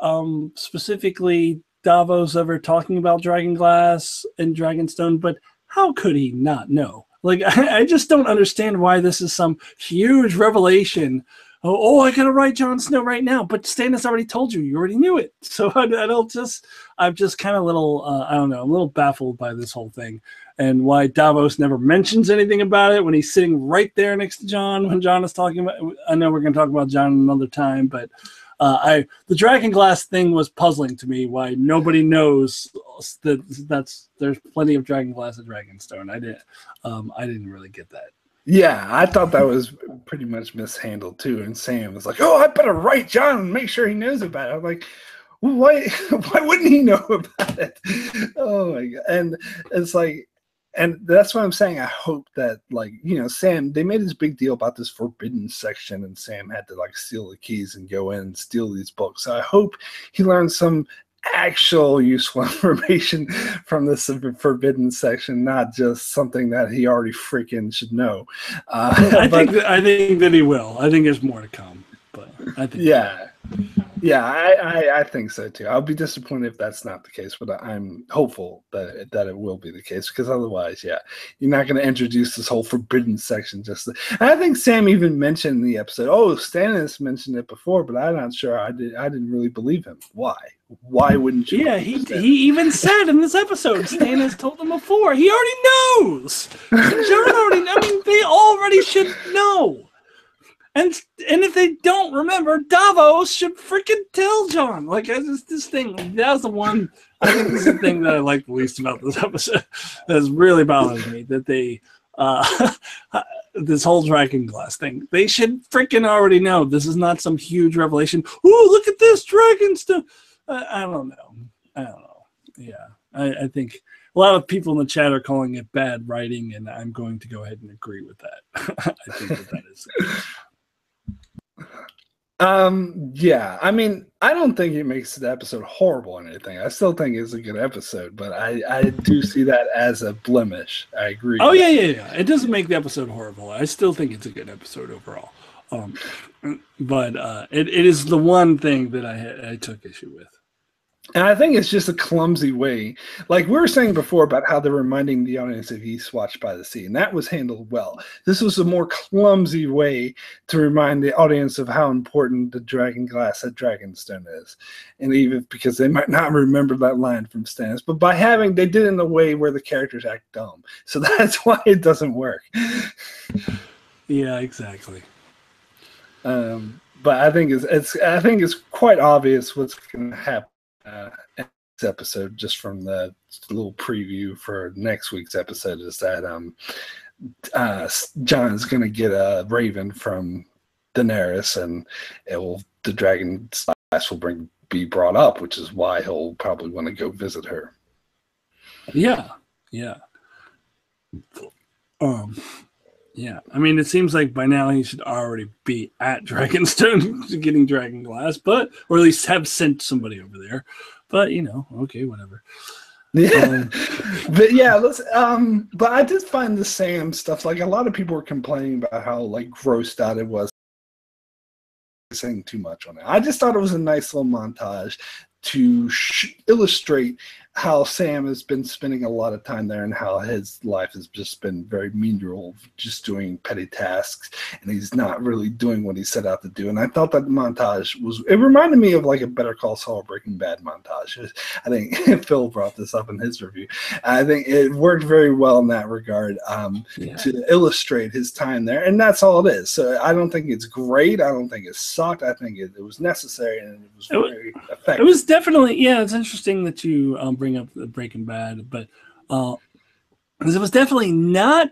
specifically Davos ever talking about Dragonglass and Dragonstone, but how could he not know? Like, I just don't understand why this is some huge revelation. Oh, I gotta write Jon Snow right now, but Stannis already told you. You already knew it. So I'm just kind of little, I don't know, I'm a little baffled by this whole thing and why Davos never mentions anything about it when he's sitting right there next to Jon when Jon is talking about. I know we're going to talk about Jon another time, but the Dragonglass thing was puzzling to me. Why nobody knows that there's plenty of Dragonglass at Dragonstone. I didn't really get that. Yeah, I thought that was pretty much mishandled too. And Sam was like, "Oh, I better write Jon and make sure he knows about it." I'm like, why wouldn't he know about it? Oh my god! And it's like, and that's what I'm saying. I hope that, like, Sam, they made this big deal about this forbidden section, and Sam had to like steal the keys and go in and steal these books. So I hope he learned some actual useful information from this forbidden section, not just something that he already freaking should know. I think that he will. I think there's more to come. But I think I think so too. I'll be disappointed if that's not the case, but I'm hopeful that it will be the case, because otherwise, you're not going to introduce this whole forbidden section. And I think Sam even mentioned in the episode, Stannis mentioned it before, but I'm not sure. I didn't really believe him. Why wouldn't you? Yeah, he even said in this episode, Stannis told him before. He already knows. Jon already. I mean, they already should know. And if they don't remember, Davos should freaking tell Jon. Like, this thing, that's the one, I think this is the thing that I like the least about this episode. That's really bothers me, that they, this whole Dragonglass thing, they should freaking already know. This is not some huge revelation. Ooh, look at this Dragonstone. I don't know. Yeah, I think a lot of people in the chat are calling it bad writing, and I'm going to go ahead and agree with that. I think that is. Yeah, I mean, I don't think it makes the episode horrible or anything. I still think it's a good episode, but I do see that as a blemish. I agree. Oh yeah. It doesn't make the episode horrible. I still think it's a good episode overall. But it is the one thing that I took issue with. And I think it's just a clumsy way. Like we were saying before about how they're reminding the audience of Eastwatch by the Sea, and that was handled well. This was a more clumsy way to remind the audience of how important the Dragonglass at Dragonstone is. And even because they might not remember that line from Stannis, but they did it in a way where the characters act dumb. So that's why it doesn't work. Yeah, exactly. But I think it's quite obvious what's going to happen. This episode, just from the little preview for next week's episode, is that Jon is going to get a raven from Daenerys, and the Dragonglass will be brought up, which is why he'll probably want to go visit her. Yeah. Yeah, I mean, it seems like by now he should already be at Dragonstone getting Dragonglass, or at least have sent somebody over there. But okay, whatever. Yeah, but I did find the Sam stuff, like a lot of people were complaining about how like grossed out it was, saying too much on it. I just thought it was a nice little montage to illustrate how Sam has been spending a lot of time there and how his life has just been very menial, just doing petty tasks, and he's not really doing what he set out to do. And I thought that montage it reminded me of like a Better Call Saul Breaking Bad montage. I think Phil brought this up in his review. I think it worked very well in that regard to illustrate his time there, and that's all it is. So I don't think it's great. I don't think it sucked. I think it was necessary, and it was very effective. It was definitely, it's interesting that you bring up the Breaking Bad, but because it was definitely not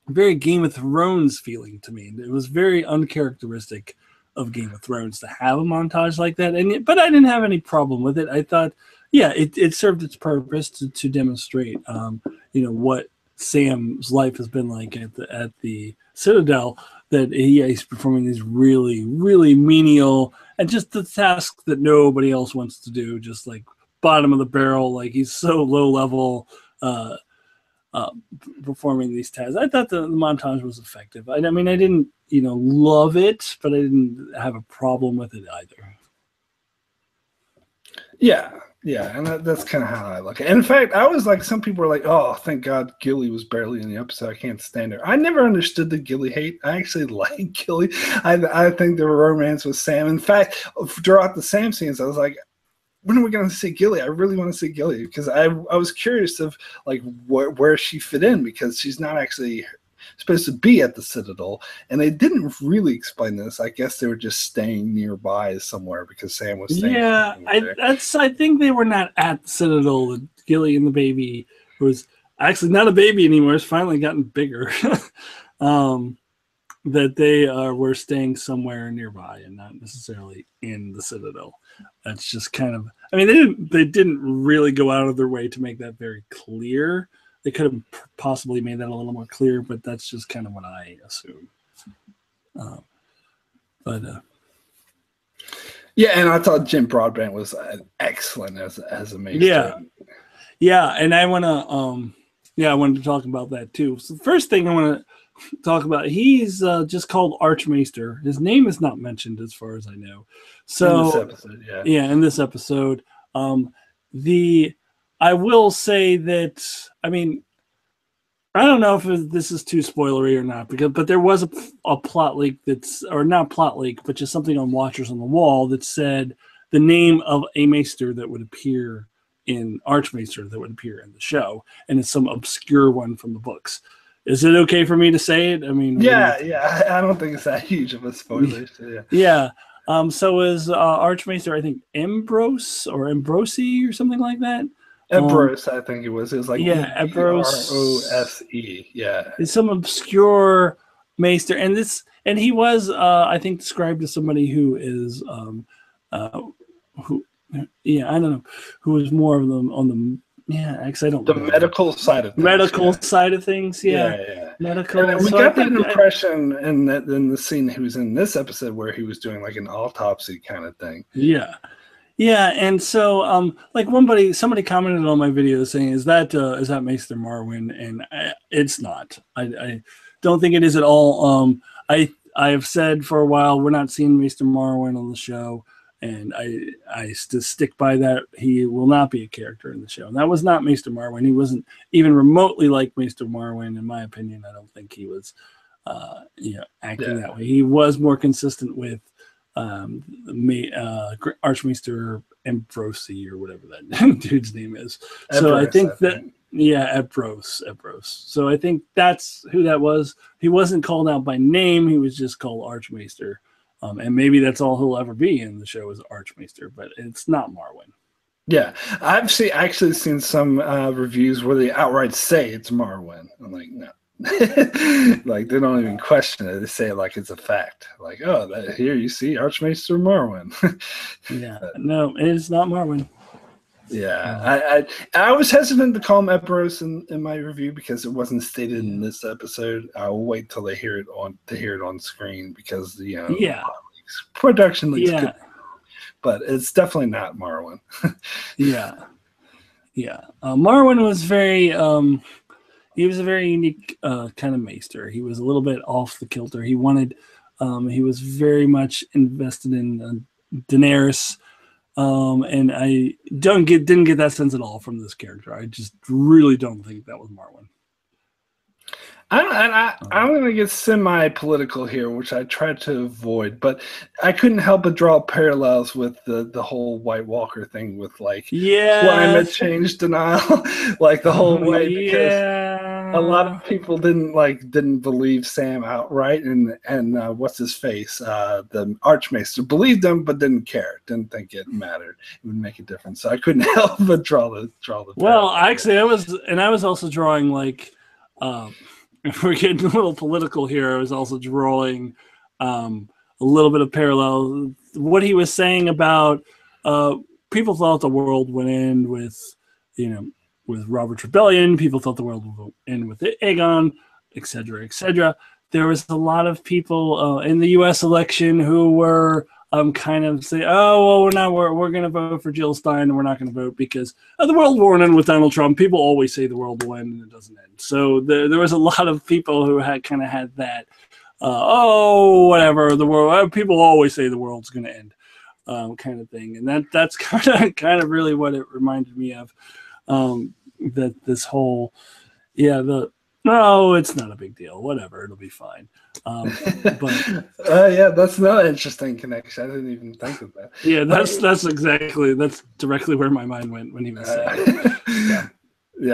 very Game of Thrones feeling to me. It was very uncharacteristic of Game of Thrones to have a montage like that, but I didn't have any problem with it. I thought, it served its purpose to demonstrate, what Sam's life has been like at the Citadel. That he's performing these really, really menial and just the tasks that nobody else wants to do, just like bottom of the barrel, like he's so low level performing these tasks. I thought the montage was effective. I mean, I didn't, love it, but I didn't have a problem with it either. Yeah, and that's kind of how I look at it. And in fact, I was like, some people were like, oh, thank God Gilly was barely in the episode. I can't stand her. I never understood the Gilly hate. I actually like Gilly. I think the romance with Sam. In fact, throughout the Sam scenes, I was like, when are we going to see Gilly? I really want to see Gilly because I was curious of like where she fit in because she's not actually supposed to be at the Citadel, and they didn't really explain this. I guess they were just staying nearby somewhere because Sam was staying. Yeah, I think they were not at the Citadel. Gilly and the baby was actually not a baby anymore. It's finally gotten bigger. That they were staying somewhere nearby and not necessarily in the Citadel. That's just kind of. I mean, they didn't really go out of their way to make that very clear. They could have possibly made that a little more clear, but that's just kind of what I assume. Yeah, and I thought Jim Broadbent was excellent as a maester. Yeah, and I want to, I wanted to talk about that too. So the first thing I want to talk about, he's just called Archmaester. His name is not mentioned as far as I know. So in this episode, in this episode, I will say that, I mean, I don't know if this is too spoilery or not, but there was a plot leak or not plot leak, but just something on Watchers on the Wall that said the name of a maester that would appear in Archmaester that would appear in the show, and it's some obscure one from the books. Is it okay for me to say it? I mean, I don't think it's that huge of a spoiler. So so is Archmaester, I think, Ambrose or Ambrosi or something like that. Ebros, I think it was. It was like Ebros. Rose. Yeah. It's some obscure maester, and he was, I think, described as somebody who is, I don't know, who is more of them on the. Yeah, actually, I don't. The medical side of things. Side of things, medical. And we got that impression in the scene he was in this episode where he was doing like an autopsy kind of thing. Yeah, and so like somebody commented on my video saying, "Is that Maester Marwyn?" And it's not. I don't think it is at all. I have said for a while we're not seeing Maester Marwyn on the show. And I still stick by that. He will not be a character in the show. And that was not Maester Marwyn. He wasn't even remotely like Maester Marwyn, in my opinion. I don't think he was, acting that way. He was more consistent with Archmaester Ambrosi or whatever that dude's name is. So I think Ebros. So I think that's who that was. He wasn't called out by name. He was just called Archmaester. And maybe that's all he'll ever be in the show is Archmaester, but it's not Marwyn. Yeah, I've actually seen some reviews where they outright say it's Marwyn. I'm like, no. Like, they don't even question it. They say it like it's a fact. Like, oh, here you see Archmaester Marwyn. No, it's not Marwyn. Yeah, I was hesitant to call him Ebros in my review because it wasn't stated in this episode. I'll wait till they hear it on screen because production leaks good, but it's definitely not Marwyn. Marwyn was very he was a very unique kind of maester. He was a little bit off the kilter. He was very much invested in Daenerys. And I didn't get that sense at all from this character. I just really don't think that was Marwyn. I'm going to get semi-political here, which I tried to avoid, but I couldn't help but draw parallels with the whole White Walker thing with like climate change denial, like the whole way, because a lot of people didn't believe Sam outright, and what's his face, the Archmaester believed him but didn't care, didn't think it mattered, it would make a difference. So I couldn't help but draw the. Well, actually, I was also drawing like. If we're getting a little political here, I was also drawing a little bit of parallel. What he was saying about people thought the world would end with Robert's Rebellion. People thought the world would end with Aegon, etc., etc. There was a lot of people in the U.S. election who were kind of say, oh, well, we're going to vote for Jill Stein, and we're not going to vote because the world won't end with Donald Trump. People always say the world will end, and it doesn't end. So there was a lot of people who had that, whatever, the world. People always say the world's going to end, kind of thing, and that's kind of really what it reminded me of. That this whole, no, it's not a big deal. Whatever, it'll be fine. But that's another interesting connection. I didn't even think of that. Yeah, that's directly where my mind went when he was saying.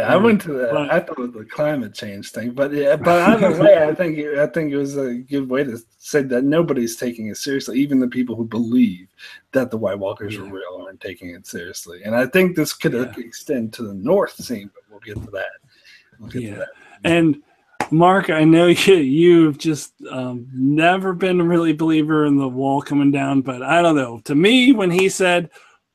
I went to that. I thought it was the climate change thing, but either way, I think it was a good way to say that nobody's taking it seriously. Even the people who believe that the White Walkers are real aren't taking it seriously. And I think this could extend to the North scene, but we'll get to that. To that. And Mark, I know you've just never been a really believer in the wall coming down, but I don't know. To me, when he said,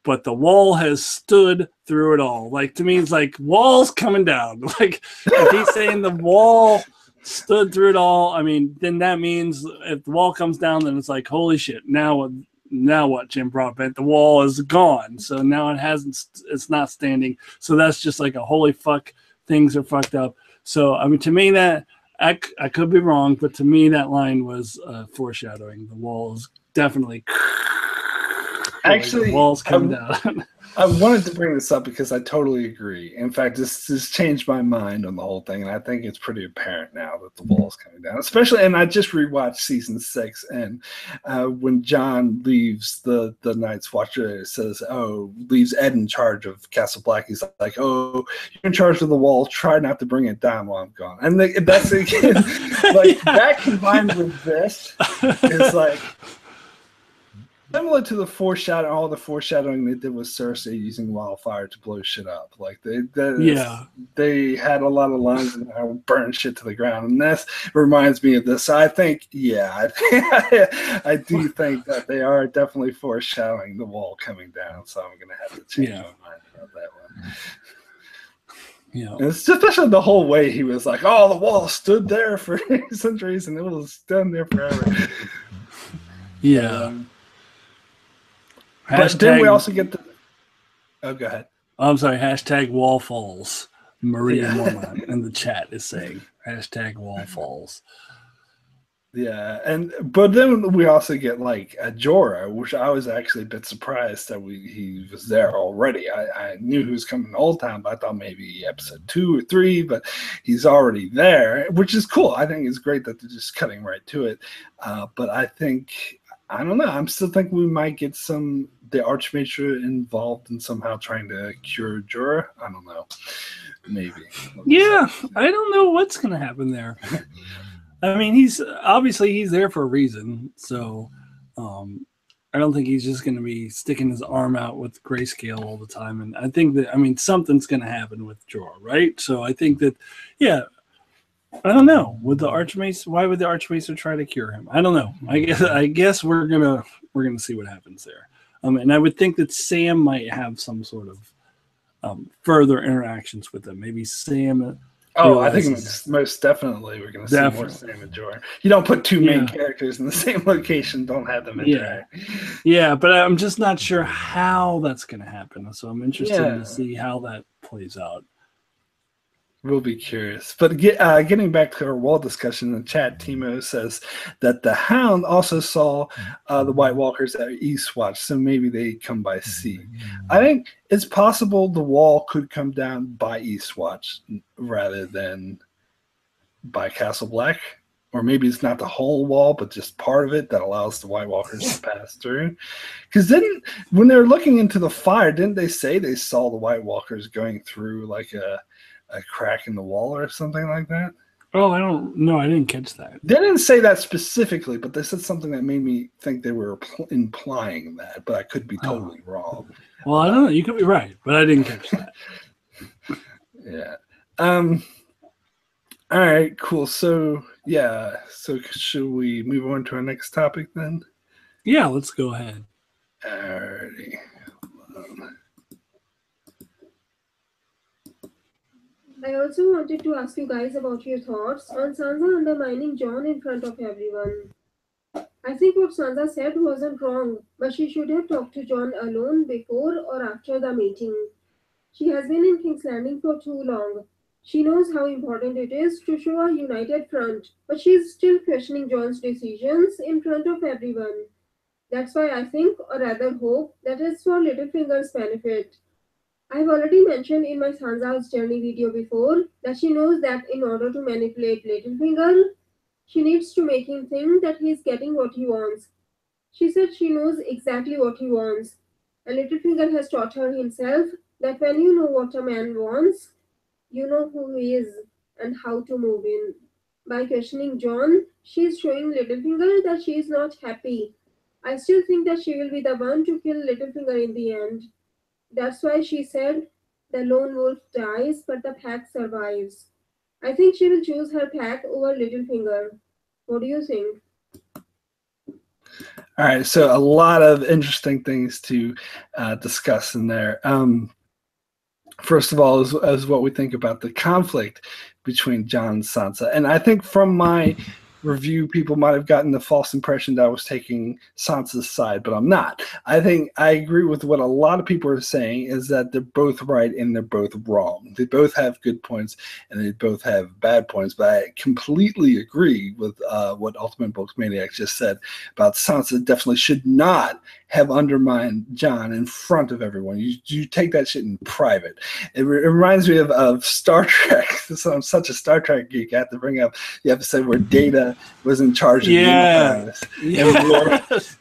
but the wall has stood through it all, like, to me, it's like, wall's coming down. Like, if he's saying the wall stood through it all, I mean, then that means if the wall comes down, then it's like, holy shit, now what, Jim Broadbent? The wall is gone. So now it's not standing. So that's just like a holy fuck, things are fucked up. So, I mean, to me, that I could be wrong, but to me, that line was foreshadowing. The walls definitely. Actually, the walls come down. I wanted to bring this up because I totally agree. In fact, this has changed my mind on the whole thing, and I think it's pretty apparent now that the wall's coming down. Especially, and I just rewatched season 6, and when Jon leaves the Night's Watcher, it says, leaves Ed in charge of Castle Black. He's like, you're in charge of the wall. Try not to bring it down while I'm gone. And that's again, like that combined with this is like. Similar to all the foreshadowing they did with Cersei using wildfire to blow shit up. Like they had a lot of lines and how burn shit to the ground, and this reminds me of this. So I think, I do think that they are definitely foreshadowing the wall coming down. So I'm gonna have to change my mind about that one. Yeah, and it's especially the whole way he was like, "Oh, the wall stood there for centuries, and it was done there forever." But then we also get the. Oh, go ahead. I'm sorry. Hashtag wall falls. Maria Mormont in the chat is saying hashtag wall falls. Yeah, but then we also get like a Jorah, which I was actually a bit surprised that he was there already. I knew he was coming the whole time, but I thought maybe episode 2 or 3, but he's already there, which is cool. I think it's great that they're just cutting right to it. But I don't know. I'm still thinking we might get the Archmaester involved in somehow trying to cure Jorah. I don't know. Maybe. I don't know what's going to happen there. I mean, he's there for a reason. So I don't think he's just going to be sticking his arm out with grayscale all the time. And I think that, something's going to happen with Jorah, right? So I think that, I don't know. Why would the Archmaester try to cure him? I don't know. I guess we're gonna see what happens there. And I would think that Sam might have some sort of further interactions with him. Maybe Sam. I think most definitely we're gonna see more Sam and Jorah. You don't put two main characters in the same location. Don't have them interact. Yeah, but I'm just not sure how that's gonna happen. So I'm interested to see how that plays out. We'll be curious. But getting back to our wall discussion in the chat, Timo says that the Hound also saw the White Walkers at Eastwatch, so maybe they come by sea. I think it's possible the wall could come down by Eastwatch rather than by Castle Black. Or maybe it's not the whole wall, but just part of it that allows the White Walkers to pass through. Because when they were looking into the fire, didn't they say they saw the White Walkers going through like a crack in the wall or something like that? Oh, I don't know. I didn't catch that. They didn't say that specifically, but they said something that made me think they were implying that, but I could be totally wrong. Well, I don't know. You could be right, but I didn't catch that. Yeah. All right, cool. So, yeah. So should we move on to our next topic then? Yeah, let's go ahead. Alrighty. I also wanted to ask you guys about your thoughts on Sansa undermining Jon in front of everyone. I think what Sansa said wasn't wrong, but she should have talked to Jon alone before or after the meeting. She has been in King's Landing for too long. She knows how important it is to show a united front, but she's still questioning Jon's decisions in front of everyone. That's why I think, or rather hope, that it's for Littlefinger's benefit. I've already mentioned in my Sansa's journey video before that she knows that in order to manipulate Littlefinger, she needs to make him think that he's getting what he wants. She said she knows exactly what he wants, and Littlefinger has taught her himself that when you know what a man wants, you know who he is and how to move in. By questioning Jon, she's showing Littlefinger that she is not happy. I still think that she will be the one to kill Littlefinger in the end. That's why she said, the lone wolf dies, but the pack survives. I think she will choose her pack over Littlefinger. What do you think? All right, so a lot of interesting things to discuss in there. First of all, is what we think about the conflict between Jon and Sansa. And I think from my review, people might have gotten the false impression that I was taking Sansa's side, but I'm not. I think I agree with what a lot of people are saying is that they're both right and they're both wrong. They both have good points and they both have bad points, but I completely agree with what Ultimate Book Maniacs just said about Sansa definitely should not have undermined Jon in front of everyone. You take that shit in private. It reminds me of Star Trek. So I'm such a Star Trek geek. I have to bring up the episode where Data was in charge of the Enterprise.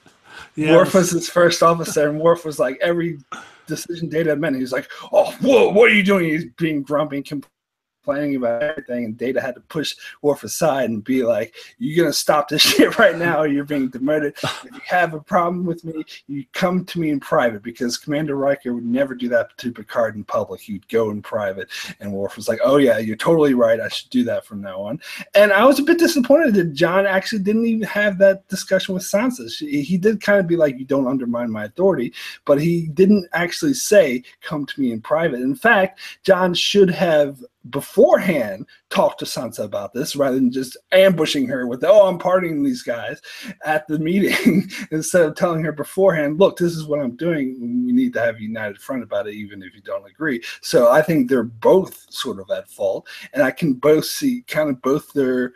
And Worf was his first officer, and Worf was like, every decision Data meant, he's like, oh, whoa, what are you doing? He's being grumpy and complaining about everything, and Data had to push Worf aside and be like, you're going to stop this shit right now or you're being demoted. If you have a problem with me, you come to me in private, because Commander Riker would never do that to Picard in public. He'd go in private, and Worf was like, oh yeah, you're totally right, I should do that from now on. And I was a bit disappointed that Jon actually didn't even have that discussion with Sansa. He did kind of be like, you don't undermine my authority, but he didn't actually say, come to me in private. In fact, Jon should have beforehand talk to Sansa about this rather than just ambushing her with, oh, I'm partying these guys at the meeting instead of telling her beforehand, look, this is what I'm doing. We need to have a united front about it, even if you don't agree. So I think they're both sort of at fault, and I can both see kind of both their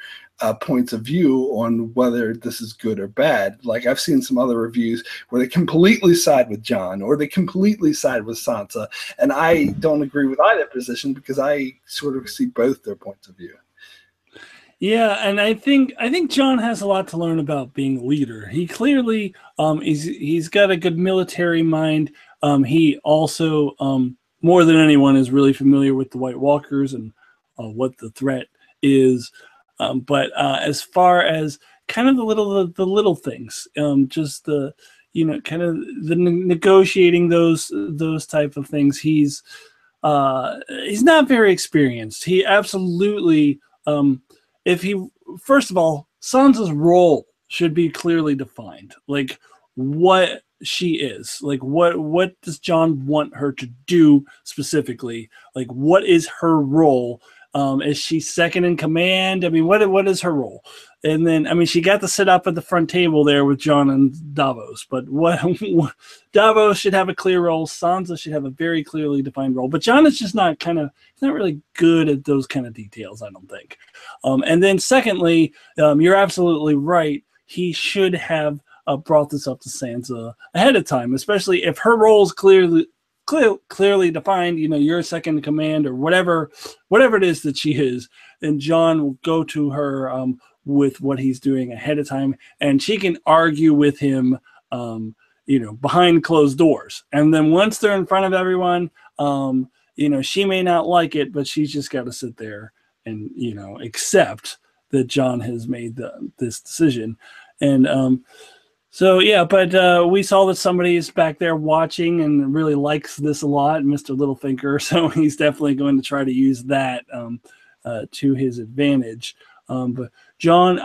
points of view on whether this is good or bad. Like I've seen some other reviews where they completely side with Jon or they completely side with Sansa, and I don't agree with either position because I sort of see both their points of view. Yeah, and I think Jon has a lot to learn about being a leader. He clearly he's got a good military mind. He also more than anyone is really familiar with the White Walkers and what the threat is. But as far as kind of the little things, just the kind of the negotiating those type of things, he's not very experienced. He absolutely first of all, Sansa's role should be clearly defined, like what she is, like what does Jon want her to do specifically, like what is her role. Is she second in command? I mean, what is her role? And then, I mean, she got to sit up at the front table there with Jon and Davos. But what Davos should have a clear role. Sansa should have a very clearly defined role. But Jon is just not he's not really good at those kind of details, I don't think. And then secondly, you're absolutely right. He should have brought this up to Sansa ahead of time, especially if her role is clearly defined. You're second in command or whatever it is that she is. And Jon will go to her with what he's doing ahead of time, and she can argue with him, behind closed doors. And then once they're in front of everyone, she may not like it, but she's just got to sit there and, accept that Jon has made this decision. And but we saw that somebody is back there watching and really likes this a lot, Mr. Littlefinger. So he's definitely going to try to use that to his advantage. But Jon,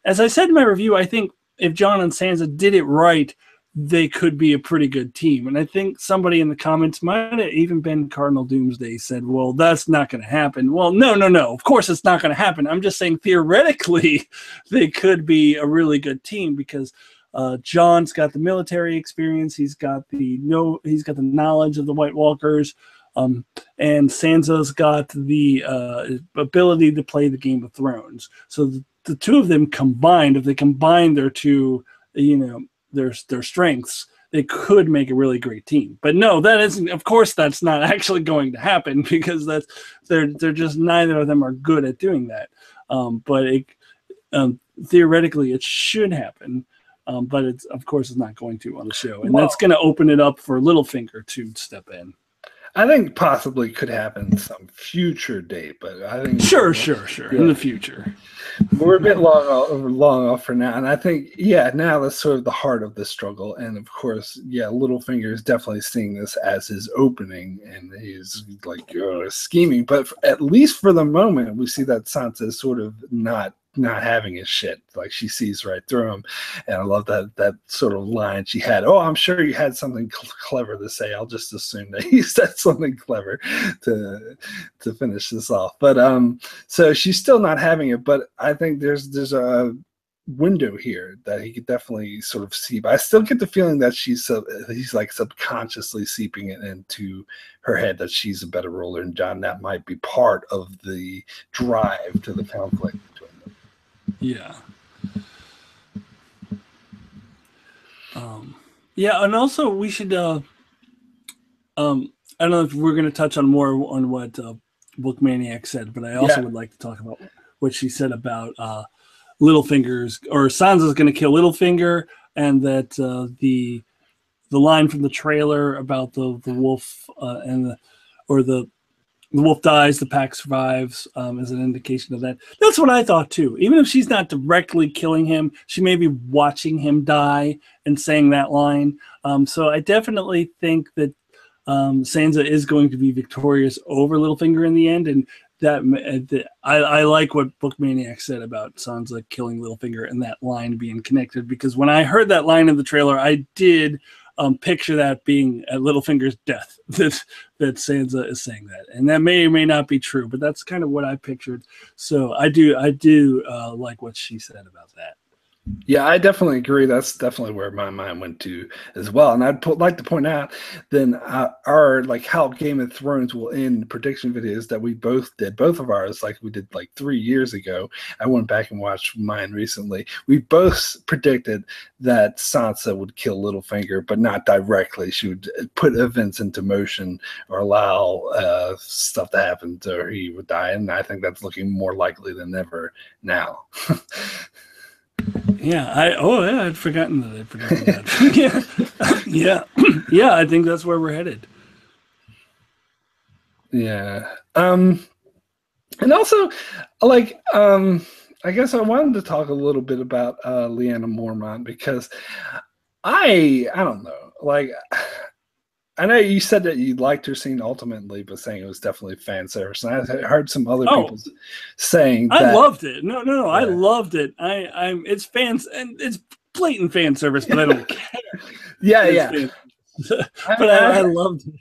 as I said in my review, I think if Jon and Sansa did it right, they could be a pretty good team. And I think somebody in the comments, might have even been Cardinal Doomsday, said, well, that's not going to happen. Well, no. Of course it's not going to happen. I'm just saying theoretically they could be a really good team because Jon's got the military experience. He's got the knowledge of the White Walkers. And Sansa's got the ability to play the Game of Thrones. So the two of them combined, if they combine their two, their strengths, they could make a really great team. But no, that isn't. Of course, that's not actually going to happen because they're just neither of them are good at doing that. But theoretically, it should happen. But it's not going to on the show, and that's going to open it up for Littlefinger to step in. I think possibly could happen some future date, but I think sure in the future. We're a bit long off for now, and I think now that's sort of the heart of the struggle. And of course, Littlefinger is definitely seeing this as his opening, and he's like scheming. But at least for the moment, we see that Sansa is sort of not having his shit. Like she sees right through him. And I love that sort of line she had. Oh, I'm sure you had something clever to say. I'll just assume that he said something clever to finish this off. But so she's still not having it, but I think there's a window here that he could definitely sort of see. But I still get the feeling that he's like subconsciously seeping it into her head that she's a better ruler than Jon. That might be part of the drive to the conflict between them. Yeah. And also we should I don't know if we're going to touch on more on what Book Maniacs said, but I also would like to talk about what she said about Littlefinger's, or Sansa's going to kill Littlefinger, and that the line from the trailer about the wolf the wolf dies, the pack survives, is an indication of that. That's what I thought too. Even if she's not directly killing him, she may be watching him die and saying that line. So I definitely think that Sansa is going to be victorious over Littlefinger in the end, and I like what Book Maniacs said about Sansa killing Littlefinger and that line being connected, because when I heard that line in the trailer, I did picture that being at Littlefinger's death, that Sansa is saying that, and that may or may not be true, but that's kind of what I pictured. So I do like what she said about that. Yeah, I definitely agree. That's definitely where my mind went to as well. And I'd like to point out then our how Game of Thrones will end prediction videos that we both did. Both of ours, we did 3 years ago. I went back and watched mine recently. We both predicted that Sansa would kill Littlefinger, but not directly. She would put events into motion or allow stuff to happen to her. He would die, and I think that's looking more likely than ever now. I'd forgotten that. Yeah, I think that's where we're headed. Yeah. And also, I guess I wanted to talk a little bit about Lyanna Mormont, because I don't know, I know you said that you liked her scene ultimately, but saying it was definitely fan service. And I heard some other people saying that. I loved it. No, yeah. I loved it. It's fans, and it's blatant fan service, but I don't care. Yeah. But I loved it.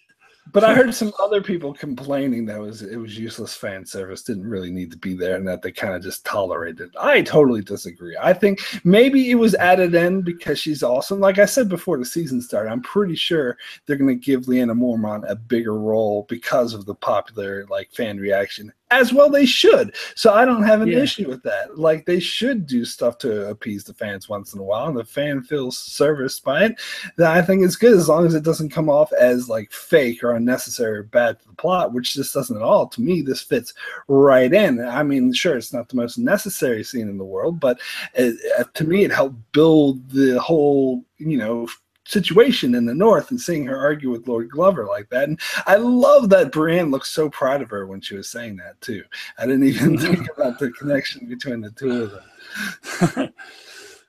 But I heard some other people complaining that it was useless fan service, didn't really need to be there, and that they kind of just tolerated it. I totally disagree. I think maybe it was added in because she's awesome. Like I said before the season started, I'm pretty sure they're going to give Lyanna Mormont a bigger role because of the popular fan reaction. As well they should. So I don't have an issue with that. Like, they should do stuff to appease the fans once in a while, and the fan feels serviced by it. Then I think it's good, as long as it doesn't come off as fake or unnecessary or bad to the plot, which this doesn't at all. To me, this fits right in. I mean, sure, it's not the most necessary scene in the world, but to me, it helped build the whole, situation in the North, and seeing her argue with Lord Glover like that. And I love that Bran looked so proud of her when she was saying that too. I didn't even think about the connection between the two of them.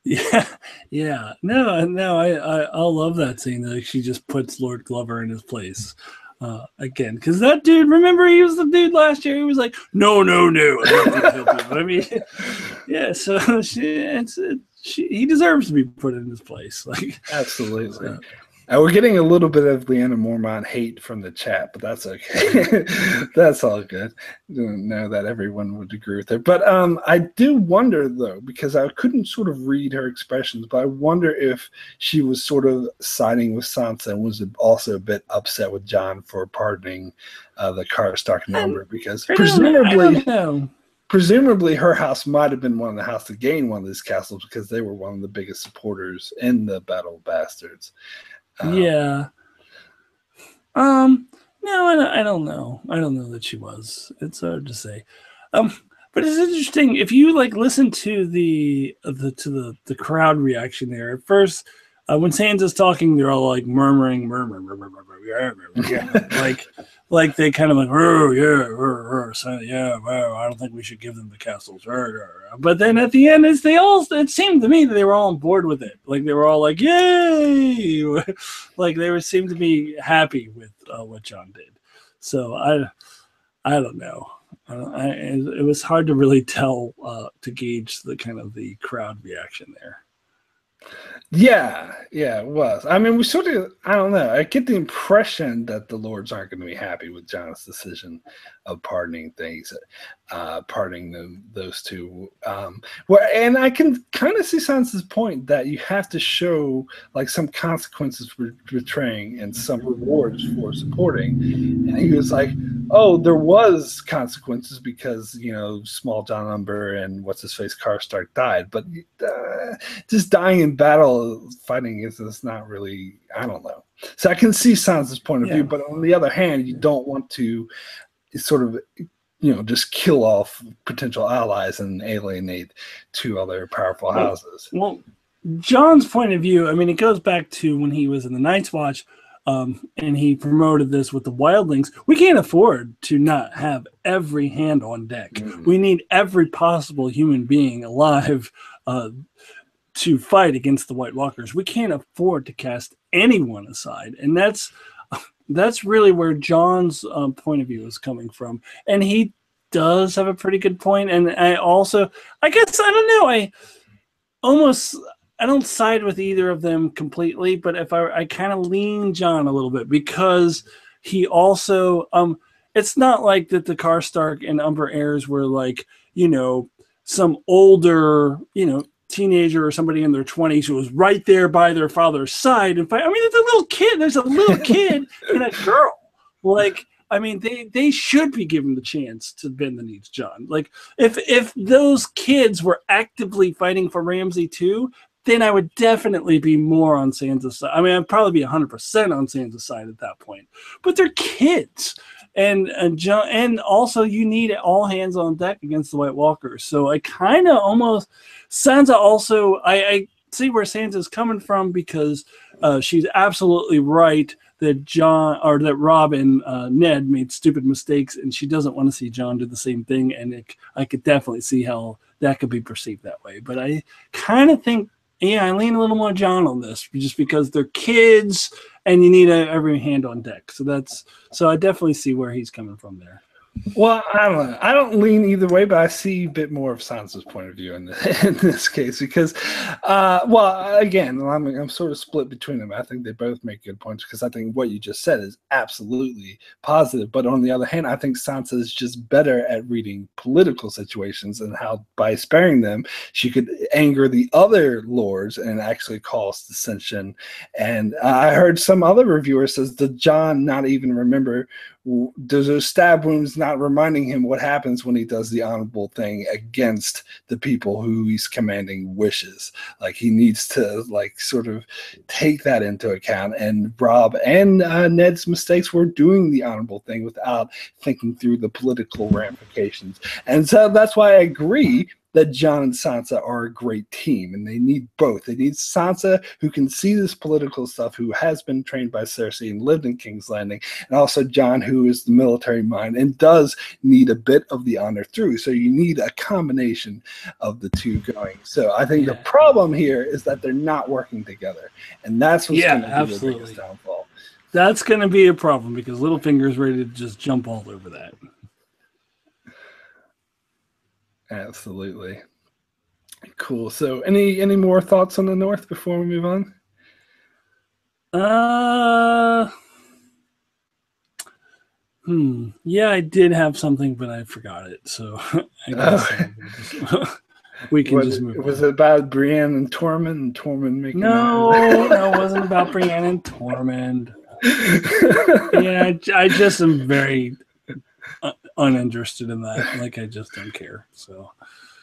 Yeah. No, I love that scene. That she just puts Lord Glover in his place again, because that dude. Remember, he was the dude last year. He was like, no. I mean, yeah. So he deserves to be put in his place. Absolutely. We're getting a little bit of Lyanna Mormont hate from the chat, but that's okay. That's all good. I don't know that everyone would agree with her. But I do wonder, though, because I couldn't sort of read her expressions, but I wonder if she was sort of siding with Sansa and was also a bit upset with Jon for pardoning the Karstark number, because presumably her house might have been one of the house to gain one of these castles, because they were one of the biggest supporters in the Battle of Bastards. No, I don't know. I don't know that she was. It's hard to say. But it's interesting if you listen to the crowd reaction there. At first, when Sansa's talking, they're all murmuring, like they kind of oh yeah, well, I don't think we should give them the castles. But then at the end, it seemed to me that they were all on board with it. They were all like, yay! They seemed to be happy with what Jon did. So I don't know. It was hard to really tell to gauge the kind of the crowd reaction there. Yeah, it was. I mean, we sort of, I don't know. I get the impression that the Lords aren't going to be happy with Jon's decision of pardoning those two. And I can kind of see Sansa's point that you have to show some consequences for betraying and some rewards for supporting. And he was like, oh, there was consequences because, small Jon Umber and what's-his-face Karstark died. But just dying in battle, fighting is not really, I don't know. So I can see Sansa's point of view, but on the other hand, you don't want to sort of, just kill off potential allies and alienate two other powerful houses. Well, Jon's point of view, I mean, it goes back to when he was in the Night's Watch, and he promoted this with the wildlings. We can't afford to not have every hand on deck. Mm-hmm. We need every possible human being alive to fight against the White Walkers. We can't afford to cast anyone aside. And that's really where Jon's point of view is coming from. And he does have a pretty good point. And I guess, I don't know, I don't side with either of them completely, but if I kind of lean Jon a little bit, because he also, it's not like that the Karstark and Umber heirs were some older, teenager or somebody in their 20s who was right there by their father's side and fight. I mean, it's a little kid. There's a little kid and a girl. They should be given the chance to bend the knee to Jon. If those kids were actively fighting for Ramsay too, then I would definitely be more on Sansa's side. I mean, I'd probably be 100% on Sansa's side at that point. But they're kids. And Jon, and also you need all hands on deck against the White Walkers. So I kind of almost Sansa also I see where Sansa's coming from, because she's absolutely right that Rob and Ned made stupid mistakes, and she doesn't want to see Jon do the same thing. And I could definitely see how that could be perceived that way. But I kind of think, I lean a little more Jon on this, just because they're kids and you need every hand on deck. So I definitely see where he's coming from there. Well, I don't know. I don't lean either way, but I see a bit more of Sansa's point of view in this case because, well, again, I'm sort of split between them. I think they both make good points because I think what you just said is absolutely positive. But on the other hand, I think Sansa is just better at reading political situations and how by sparing them, she could anger the other lords and actually cause dissension. And I heard some other reviewer says, did Jon not even remember? Does those stab wounds not reminding him what happens when he does the honorable thing against the people who he's commanding wishes? Like he needs to like sort of take that into account. And Rob and Ned's mistakes were doing the honorable thing without thinking through the political ramifications. And so that's why I agree that Jon and Sansa are a great team, and they need both. They need Sansa, who can see this political stuff, who has been trained by Cersei and lived in King's Landing, and also Jon, who is the military mind and does need a bit of the honor through. So you need a combination of the two going. So I think the problem here is that they're not working together, and that's what's going to be the biggest downfall. That's going to be a problem because Littlefinger's ready to just jump all over that. Absolutely. Cool. So any more thoughts on the North before we move on? Yeah, I did have something, but I forgot it. So I guess we can just move on. Was it about Brienne and Tormund making No, it wasn't about Brienne and Tormund. Yeah, I just am very uninterested in that. Like, I just don't care. So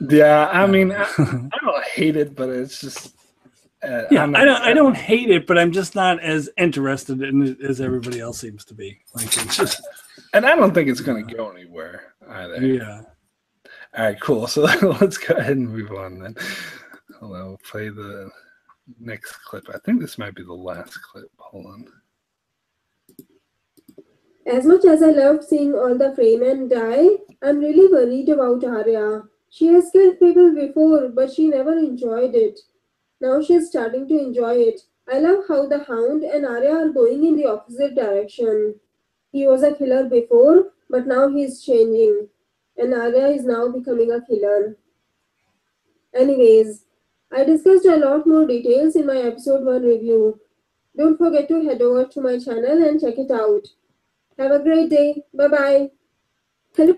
yeah, I mean, I don't hate it, but it's just I don't hate it, but I'm just not as interested in it as everybody else seems to be. Like, it's just, and I don't think it's going to go anywhere either. Yeah. All right, cool. So let's go ahead and move on then. Hold on, we'll play the next clip. I think this might be the last clip. Hold on. As much as I loved seeing all the Fremen die, I'm really worried about Arya. She has killed people before, but she never enjoyed it. Now she's starting to enjoy it. I love how the Hound and Arya are going in the opposite direction. He was a killer before, but now he's changing. And Arya is now becoming a killer. Anyways, I discussed a lot more details in my episode 1 review. Don't forget to head over to my channel and check it out. Have a great day. Bye-bye. Hello.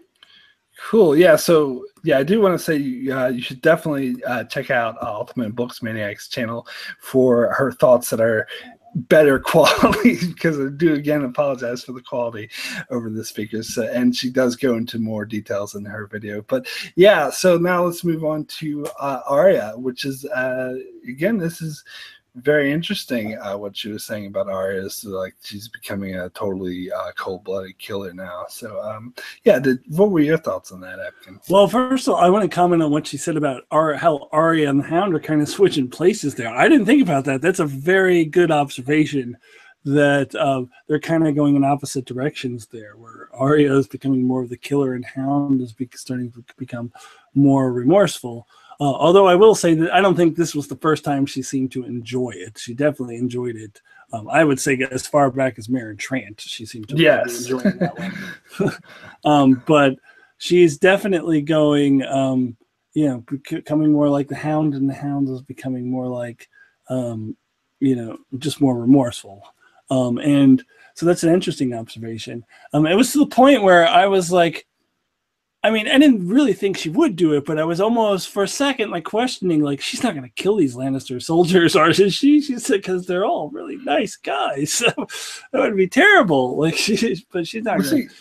Cool. Yeah. So, yeah, I do want to say you should definitely check out Ultimate Books Maniacs channel for her thoughts that are better quality, because I do again apologize for the quality over the speakers, and she does go into more details in her video. But yeah, so now let's move on to Arya, which is again, this is very interesting what she was saying about Arya is like she's becoming a totally cold-blooded killer now. So yeah, what were your thoughts on that, Akton? Well, first of all, I want to comment on what she said about how Arya and the Hound are kind of switching places there. I didn't think about that. That's a very good observation, that they're kind of going in opposite directions there, where Arya is becoming more of the killer and Hound is starting to become more remorseful. Although I will say that I don't think this was the first time she seemed to enjoy it. She definitely enjoyed it. I would say as far back as Maren Trant, she seemed to be enjoying that one. But she's definitely going, becoming more like the Hound, and the Hound is becoming more like, just more remorseful. And so that's an interesting observation. It was to the point where I was like, I mean, I didn't really think she would do it, but I was almost for a second like questioning, like, she's not going to kill these Lannister soldiers, or is she? She said, because they're all really nice guys. So that would be terrible. Like, but she's not going to.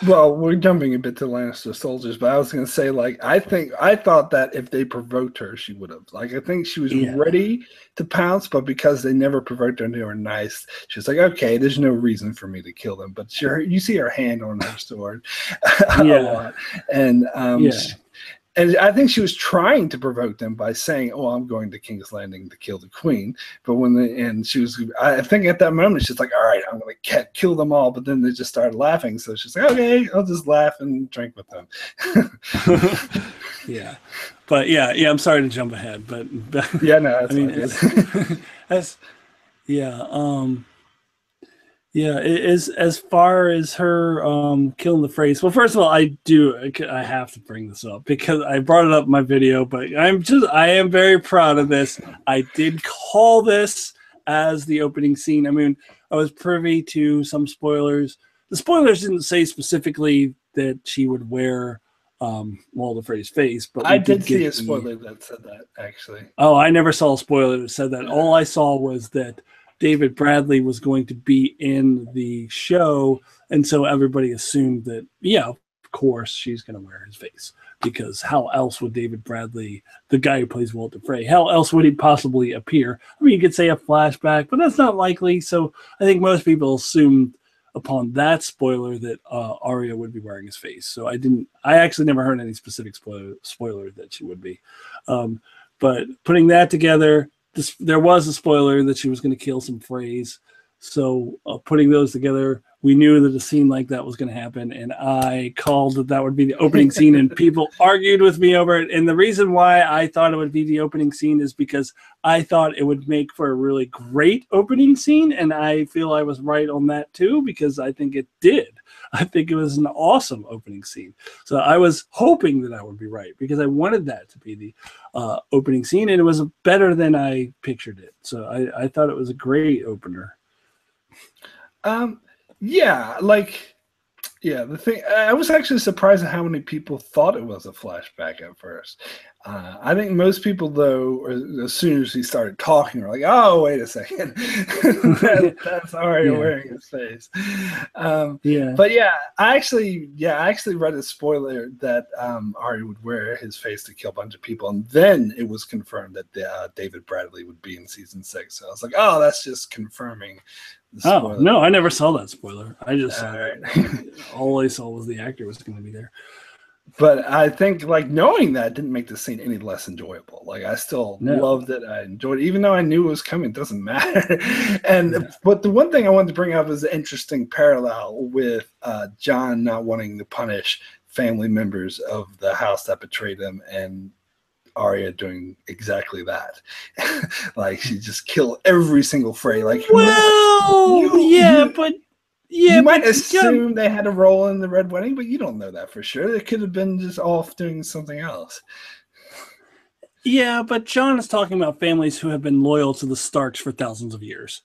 Well, we're jumping a bit to Lannister soldiers, but I was going to say, like, I thought that if they provoked her, she would have. Like, I think she was ready to pounce, but because they never provoked her and they were nice, she was like, okay, there's no reason for me to kill them. But you see her hand on her sword a lot. And and I think she was trying to provoke them by saying, "Oh, I'm going to King's Landing to kill the queen." But I think at that moment she's like, "All right, I'm going to kill them all." But then they just started laughing, so she's like, "Okay, I'll just laugh and drink with them." But I'm sorry to jump ahead, but yeah, no, that's Yeah, it is as far as her killing the phrase. Well, first of all, I have to bring this up because I brought it up in my video, but I am very proud of this. I did call this as the opening scene. I mean, I was privy to some spoilers. The spoilers didn't say specifically that she would wear Walder Frey's face, but I did see a spoiler that said that, actually. Oh, I never saw a spoiler that said that. All I saw was that David Bradley was going to be in the show, and so everybody assumed that, yeah, of course she's going to wear his face, because how else would David Bradley, the guy who plays Walder Frey, how else would he possibly appear? I mean, you could say a flashback, but that's not likely, so I think most people assumed upon that spoiler that Arya would be wearing his face. So I actually never heard any specific spoiler that she would be. But putting that together, there was a spoiler that she was going to kill some Freys. So putting those together, we knew that a scene like that was going to happen, and I called that would be the opening scene, and people argued with me over it. And the reason why I thought it would be the opening scene is because I thought it would make for a really great opening scene, and I feel I was right on that too, because I think it did. I think it was an awesome opening scene. So I was hoping that I would be right, because I wanted that to be the opening scene, and it was better than I pictured it. So I thought it was a great opener. Yeah, the thing, I was actually surprised at how many people thought it was a flashback at first. I think most people, though, as soon as he started talking, were like, "Oh, wait a second, that's Arya wearing his face." But I actually read a spoiler that Arya would wear his face to kill a bunch of people, and then it was confirmed that David Bradley would be in season 6. So I was like, "Oh, that's just confirming." Oh no, I never saw that spoiler. I just saw all I saw was the actor was going to be there. But I think knowing that didn't make the scene any less enjoyable. I still loved it. I enjoyed it, even though I knew it was coming. It doesn't matter. But the one thing I wanted to bring up is an interesting parallel with Jon not wanting to punish family members of the house that betrayed him, and Arya doing exactly that. She just killed every single Frey. You might assume they had a role in the Red Wedding, but you don't know that for sure. They could have been just off doing something else. Yeah, but Jon is talking about families who have been loyal to the Starks for thousands of years.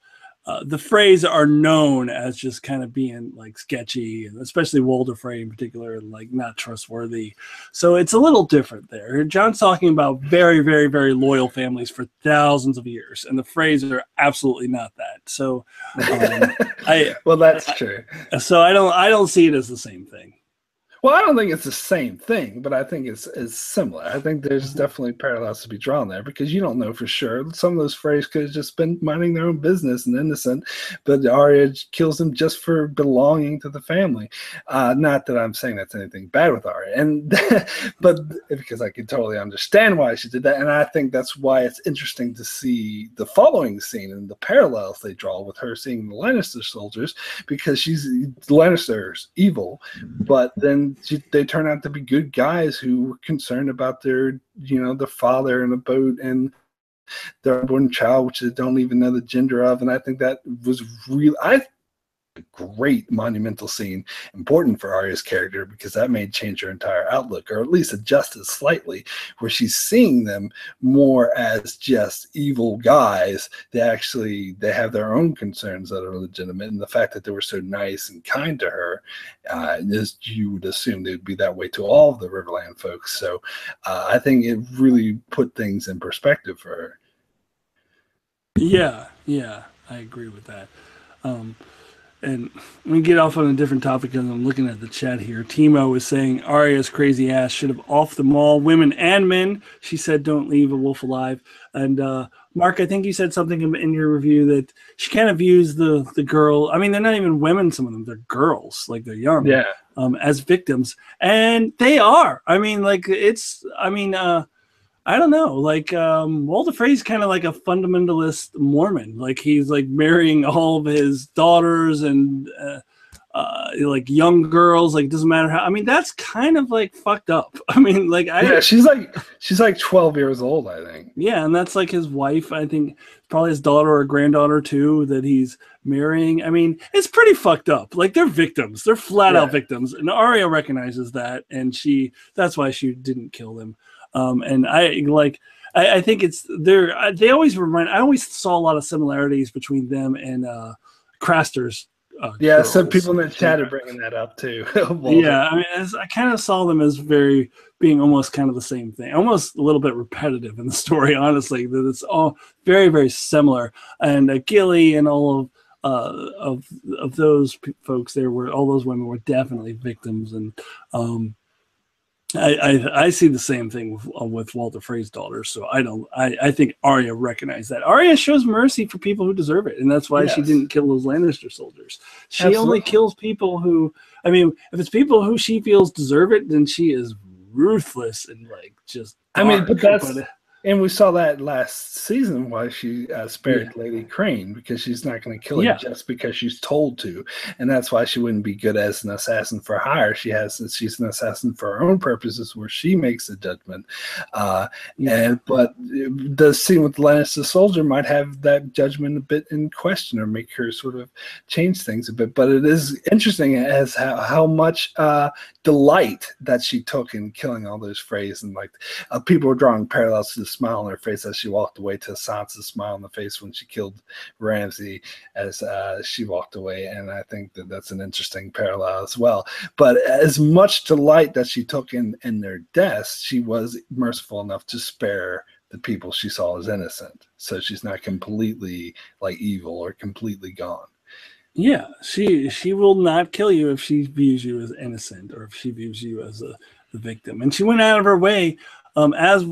The Freys are known as just kind of being sketchy, and especially Walder Frey in particular, not trustworthy. So it's a little different there. Jon's talking about very, very, very loyal families for thousands of years, and the Freys are absolutely not that. So, that's true. So I don't see it as the same thing. Well, I don't think it's the same thing, but I think it's similar. I think there's definitely parallels to be drawn there, because you don't know for sure. Some of those Freys could have just been minding their own business and innocent, but Arya kills them just for belonging to the family. Not that I'm saying that's anything bad with Arya, but because I can totally understand why she did that, and I think that's why it's interesting to see the following scene and the parallels they draw with her seeing the Lannister soldiers, because Lannister's evil, but then they turn out to be good guys who were concerned about their father in a boat and their unborn child, which they don't even know the gender of. And I think that was a great monumental scene, important for Arya's character, because that may change her entire outlook, or at least adjust it slightly, where she's seeing them more as just evil guys. They have their own concerns that are legitimate, and the fact that they were so nice and kind to her, you would assume they would be that way to all of the Riverland folks. So I think it really put things in perspective for her. Yeah, I agree with that. And we get off on a different topic because I'm looking at the chat here. Timo is saying Arya's crazy ass should have offed them all, women and men. She said, "Don't leave a wolf alive." And Mark, I think you said something in your review that she kind of views the girl. I mean, they're not even women. Some of them, they're girls, they're young, as victims, and they are. I mean, I don't know. Walder Frey's kind of like a fundamentalist Mormon. He's marrying all of his daughters, and like young girls, like doesn't matter how. I mean, that's kind of like fucked up. I mean, like she's like 12 years old, I think. Yeah, and that's like his wife. I think probably his daughter or granddaughter too that he's marrying. I mean, it's pretty fucked up. Like they're victims. They're flat out victims, and Arya recognizes that, and that's why she didn't kill them. And I think they always remind. I always saw a lot of similarities between them and Craster's. Some people in the chat are bringing that up too. Yeah, I mean, I kind of saw them as being almost kind of the same thing, almost a little bit repetitive in the story. Honestly, that it's all very, very similar. And Gilly and all of those folks, all those women were definitely victims, and I see the same thing with Walder Frey's daughter. So I think Arya recognized that. Arya shows mercy for people who deserve it, and that's why she didn't kill those Lannister soldiers. She only kills people who, I mean, if it's people who she feels deserve it, then she is ruthless and like just dark. And we saw that last season why she spared Lady Crane, because she's not going to kill her just because she's told to, and that's why she wouldn't be good as an assassin for hire. She's an assassin for her own purposes, where she makes the judgment. But the scene with Lannister soldier might have that judgment a bit in question, or make her sort of change things a bit. But it is interesting as how much delight that she took in killing all those Freys, and like people were drawing parallels to the smile on her face as she walked away, to Sansa's smile on the face when she killed Ramsay as she walked away, and I think that's an interesting parallel as well. But as much delight that she took in their deaths, she was merciful enough to spare the people she saw as innocent, so she's not completely like evil or completely gone. Yeah, she will not kill you if she views you as innocent, or if she views you as the victim. And she went out of her way, as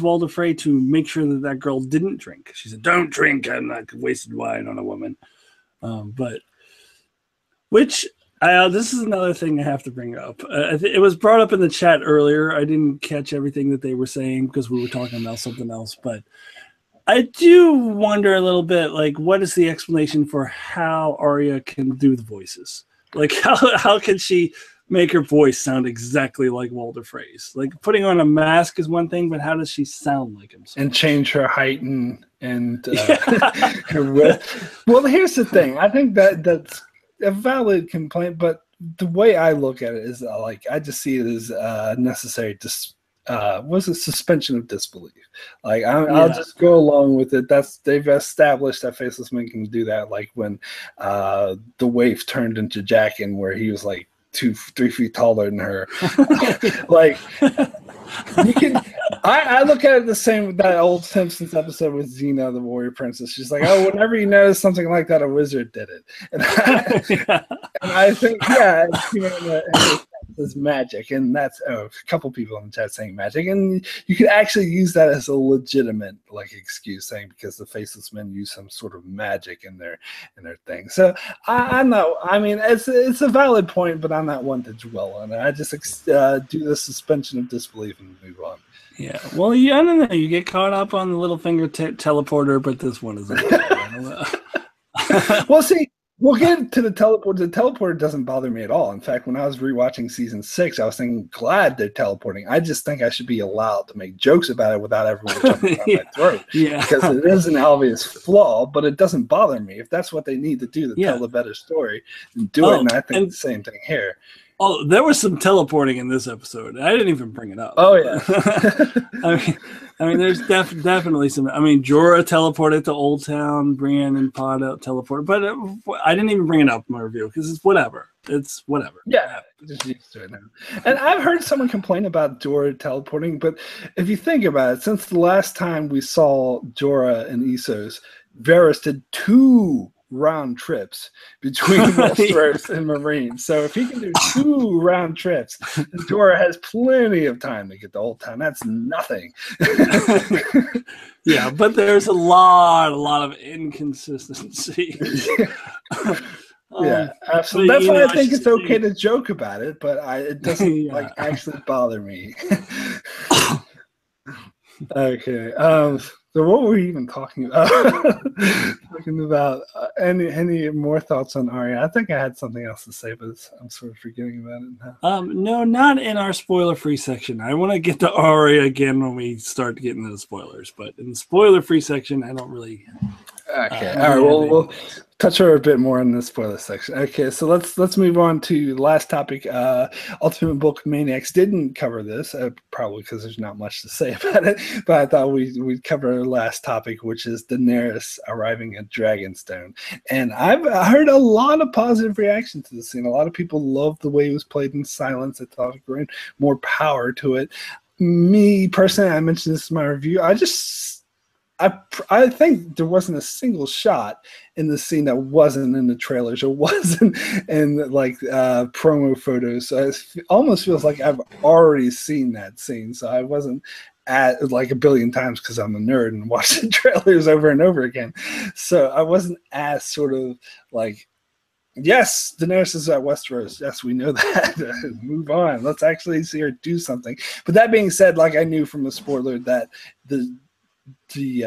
Walder Frey, to make sure that girl didn't drink. She said, "Don't drink. I'm not wasted wine on a woman." This is another thing I have to bring up. It was brought up in the chat earlier. I didn't catch everything that they were saying because we were talking about something else, but I do wonder a little bit, like, what is the explanation for how Arya can do the voices? Like, how can she make her voice sound exactly like Walder Frey's? Like, putting on a mask is one thing, but how does she sound like him? And change her height and her width. Well, here's the thing. I think that's a valid complaint, but the way I look at it is I just see it as necessary suspension of disbelief. Like I'll just go along with it. They've established that faceless men can do that. Like when the waif turned into Jaqen, where he was like 2-3 feet taller than her. Like you can. I look at it the same with that old Simpsons episode with Xena, the warrior princess. She's like, "Oh, whenever you notice something like that, a wizard did it." And I think, it's magic, and that's a couple people in the chat saying magic, and you could actually use that as a legitimate excuse, saying because the faceless men use some sort of magic in their thing. So I'm not. I mean, it's a valid point, but I'm not one to dwell on it. I just do the suspension of disbelief and move on. Yeah, well, I don't know. You get caught up on the little finger teleporter, but this one isn't. Well, see, we'll get to the teleporter. The teleporter doesn't bother me at all. In fact, when I was rewatching season 6, I was thinking, glad they're teleporting. I just think I should be allowed to make jokes about it without everyone jumping down my throat. Yeah, because it is an obvious flaw, but it doesn't bother me. If that's what they need to do to tell the better story, then do it. And I think the same thing here. Oh, there was some teleporting in this episode. I didn't even bring it up. Oh yeah. I mean, there's definitely some. I mean, Jorah teleported to Old Town. Bran and Pod teleported, but I didn't even bring it up in my review because it's whatever. It's whatever. Yeah, just used to it now. And I've heard someone complain about Jorah teleporting, but if you think about it, since the last time we saw Jorah and Essos, Varys did 2 round trips between Westeros and Marine. So if he can do 2 round trips, Jorah has plenty of time to get the Old Town. That's nothing. Yeah, but there's a lot of inconsistency. Yeah, absolutely. That's why I think it's okay to joke about it, but it doesn't actually bother me. Okay. So what were we even talking about? Talking about any more thoughts on Arya? I think I had something else to say, but I'm sort of forgetting about it now. No, not in our spoiler-free section. I want to get to Arya again when we start getting into the spoilers, but in the spoiler-free section, I don't really. Okay, all right. We'll touch her a bit more in the spoiler section. Okay, so let's move on to the last topic. Ultimate Book Maniacs didn't cover this, probably because there's not much to say about it. But I thought we'd cover the last topic, which is Daenerys arriving at Dragonstone. And I've heard a lot of positive reaction to this scene. A lot of people loved the way it was played in silence. I thought it brought more power to it. Me personally, I mentioned this in my review. I think there wasn't a single shot in the scene that wasn't in the trailers or wasn't in like promo photos. So it almost feels like I've already seen that scene. So I wasn't at like a billion times because I'm a nerd and watch the trailers over and over again. So I wasn't as sort of like, yes, Daenerys is at Westeros. Yes, we know that. Move on. Let's actually see her do something. But that being said, like I knew from the spoiler that the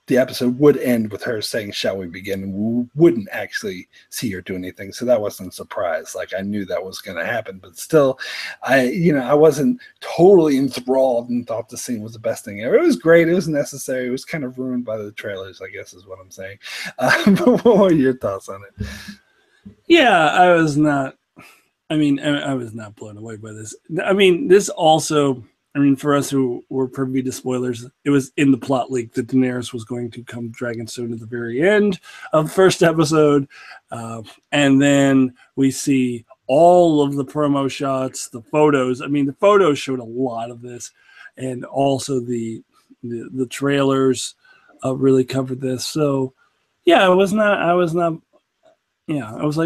episode would end with her saying, "Shall we begin?" And we wouldn't actually see her do anything, so that wasn't a surprise. Like I knew that was going to happen, but still, I wasn't totally enthralled and thought the scene was the best thing ever. It was great. It was necessary. It was kind of ruined by the trailers, I guess, is what I'm saying. But what were your thoughts on it? Yeah, I was not. I was not blown away by this. I mean, this also. For us who were privy to spoilers, it was in the plot leak that Daenerys was going to come to Dragonstone at the very end of the first episode. And then we see all of the promo shots, the photos. The photos showed a lot of this. And also the trailers really covered this. So, yeah, I was like,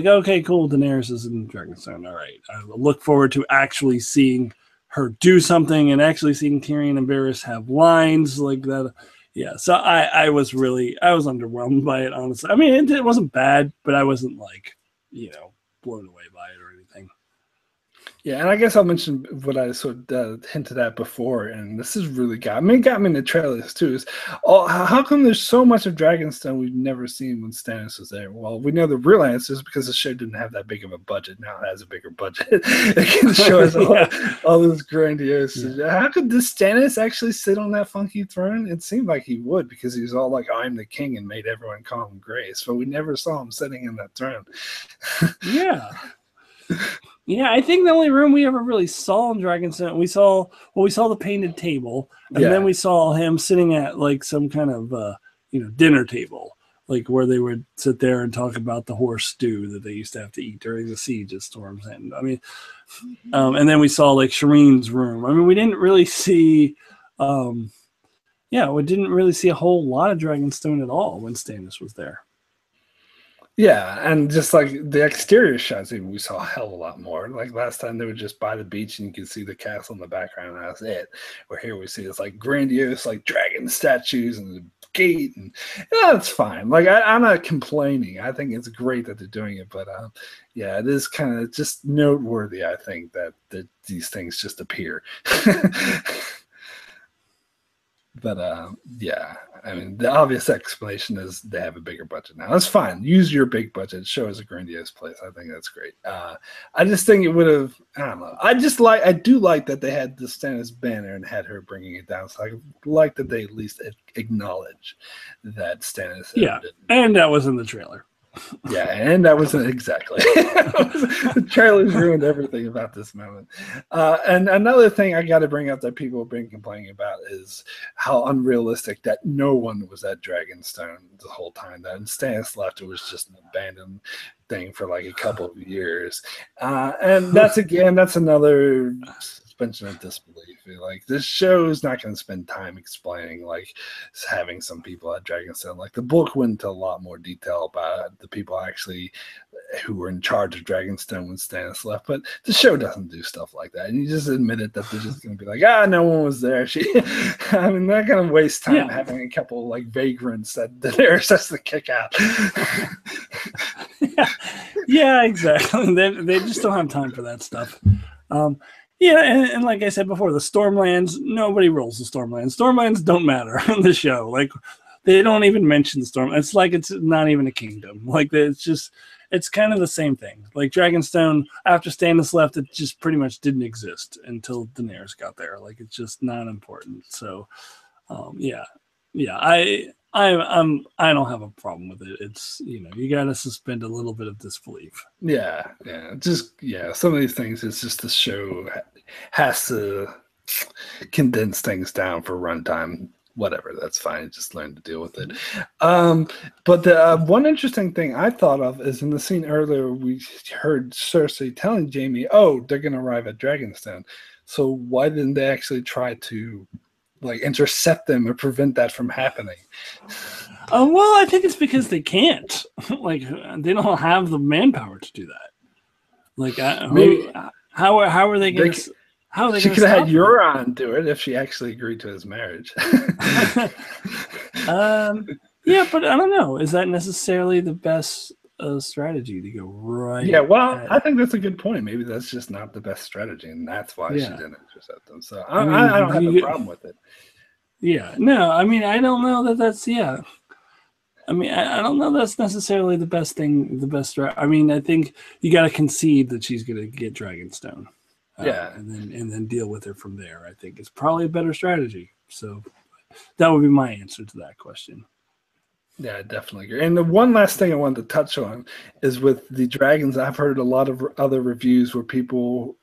okay, cool. Daenerys is in Dragonstone. All right. I look forward to actually seeing her do something and actually seeing Tyrion and Varys have lines like that. Yeah, so I was underwhelmed by it, honestly. It wasn't bad, but I wasn't like, blown away by it or anything. Yeah, and I guess I'll mention what I sort of hinted at before, and this is really got me in the trailers too, is how come there's so much of Dragonstone we've never seen when Stannis was there? Well, we know the real answer is because the show didn't have that big of a budget. Now it has a bigger budget. It can show us all this grandiose. Yeah. How could this Stannis actually sit on that funky throne? It seemed like he would, because he was all like, I'm the king, and made everyone call him Grace, but we never saw him sitting in that throne. Yeah. Yeah, I think the only room we ever really saw in Dragonstone, we saw the painted table, and then we saw him sitting at like some kind of dinner table, like where they would sit there and talk about the horse stew that they used to have to eat during the siege at Storm's End. And then we saw like Shireen's room. We didn't really see, we didn't really see a whole lot of Dragonstone at all when Stannis was there. Yeah, and just like the exterior shots, even we saw a hell of a lot more. Like last time, they were just by the beach, and you could see the castle in the background, and that's it. Where here we see this like grandiose, like dragon statues and the gate, and it's fine. Like I'm not complaining. I think it's great that they're doing it, but it is kind of just noteworthy. I think that these things just appear. But the obvious explanation is they have a bigger budget now. That's fine. Use your big budget. Show us a grandiose place. I think that's great. I just think it would have. I don't know. I do like that they had the Stannis banner and had her bringing it down. So I like that they at least acknowledge that Stannis. Yeah, and that was in the trailer. Yeah, and that wasn't exactly. The trailers ruined everything about this moment. And another thing I got to bring up that people have been complaining about is how unrealistic that no one was at Dragonstone the whole time. That Stannis left, it was just an abandoned thing for like a couple of years. And that's another suspension of disbelief. Like this show is not going to spend time explaining like having some people at Dragonstone. Like the book went into a lot more detail about the people actually who were in charge of Dragonstone when Stannis left, but the show doesn't do stuff like that. And you just admit it that they're just going to be like, no one was there. They're not going to waste time having a couple like vagrants that Daenerys has to kick out. Yeah, exactly. They just don't have time for that stuff. Yeah, and like I said before, the Stormlands, nobody rolls the Stormlands. Stormlands don't matter in the show. Like, they don't even mention the Storm. It's like it's not even a kingdom. Like, it's kind of the same thing. Like, Dragonstone, after Stannis left, it just pretty much didn't exist until Daenerys got there. Like, it's just not important. So, yeah, I don't have a problem with it. It's, you got to suspend a little bit of disbelief. Yeah. Some of these things, it's just the show has to condense things down for runtime. Whatever, that's fine. Just learn to deal with it. But the one interesting thing I thought of is in the scene earlier, we heard Cersei telling Jaime, "Oh, they're going to arrive at Dragonstone." So why didn't they actually try to intercept them or prevent that from happening? Well, I think it's because they can't. Like, they don't have the manpower to do that. Like, how are they going to? How are they? She could have had Euron do it if she actually agreed to his marriage. Yeah, but I don't know. Is that necessarily the best strategy to go right? Yeah, well, I think that's a good point. Maybe that's just not the best strategy, and that's why she didn't intercept them. So I don't have a problem with it. Yeah, no, I mean, I don't know that's. I mean, I don't know that's necessarily the best thing, the best strategy. I mean, I think you got to concede that she's going to get Dragonstone. And then deal with her from there. I think it's probably a better strategy. So that would be my answer to that question. Yeah, I definitely agree. And the one last thing I wanted to touch on is with the dragons. I've heard a lot of other reviews where people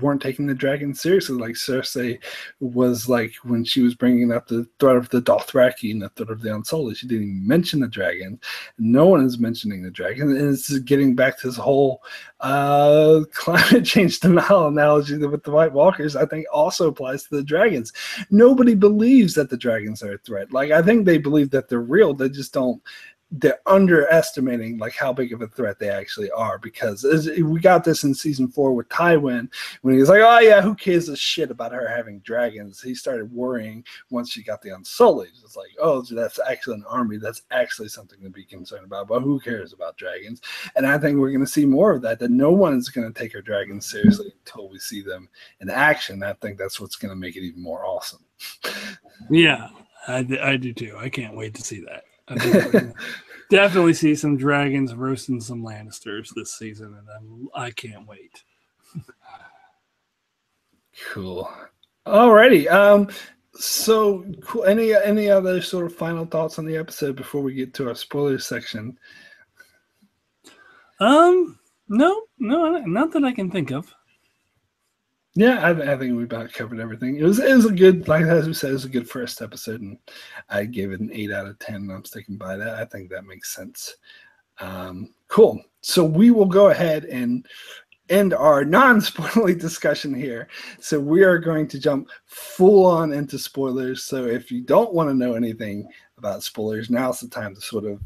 weren't taking the dragons seriously. Like Cersei was when she was bringing up the threat of the Dothraki and the threat of the Unsullied, she didn't even mention the dragon. No one is mentioning the dragon, and it's getting back to this whole climate change denial analogy with the White Walkers. I think also applies to the dragons. Nobody believes that the dragons are a threat. I think they believe that they're real. They just don't. They're underestimating how big of a threat they actually are, because we got this in season 4 with Tywin when he was like, "Oh yeah, who cares a shit about her having dragons?" He started worrying once she got the Unsullied. It's like, oh, so that's actually an army. That's actually something to be concerned about. But who cares about dragons? And I think we're going to see more of that. That no one is going to take her dragons seriously until we see them in action. I think that's what's going to make it even more awesome. Yeah, I do too. I can't wait to see that. I think we're gonna definitely see some dragons roasting some Lannisters this season, and I can't wait. Cool. Alrighty. So cool. Any other sort of final thoughts on the episode before we get to our spoilers section? No, not that I can think of. Yeah, I think we about covered everything. It was a good, as we said, it was a good first episode, and I gave it an 8 out of 10. And I'm sticking by that. I think that makes sense. Cool. So we will go ahead and end our non-spoilery discussion here. So we are going to jump full on into spoilers. So if you don't want to know anything about spoilers, now's the time to sort of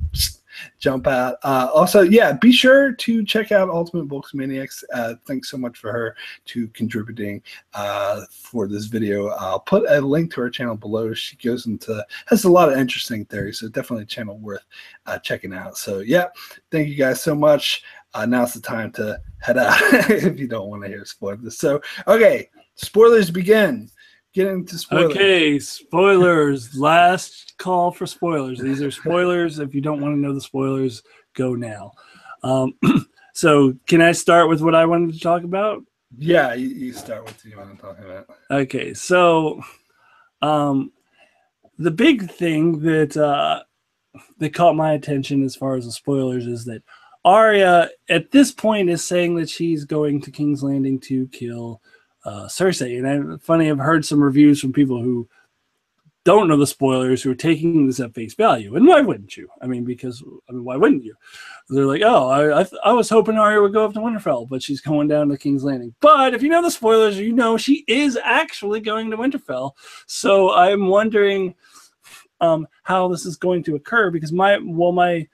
jump out. Also, be sure to check out Ultimate Books Maniacs. Thanks so much for her to contributing for this video. I'll put a link to her channel below. She has a lot of interesting theories, so definitely a channel worth checking out. So thank you guys so much. Now's the time to head out if you don't want to hear spoilers. So, okay, spoilers begin. Get into spoilers. Okay, spoilers. Last call for spoilers. These are spoilers. If you don't want to know the spoilers, go now. So can I start with what I wanted to talk about? Yeah, you start with what you want to talk about. Okay, so the big thing that caught my attention as far as the spoilers is that Arya at this point is saying that she's going to King's Landing to kill Cersei. And I've heard some reviews from people who don't know the spoilers, who are taking this at face value. And why wouldn't you? Why wouldn't you? They're like, oh, I was hoping Arya would go up to Winterfell, but she's going down to King's Landing. But if you know the spoilers, you know she is actually going to Winterfell. So I'm wondering how this is going to occur, because my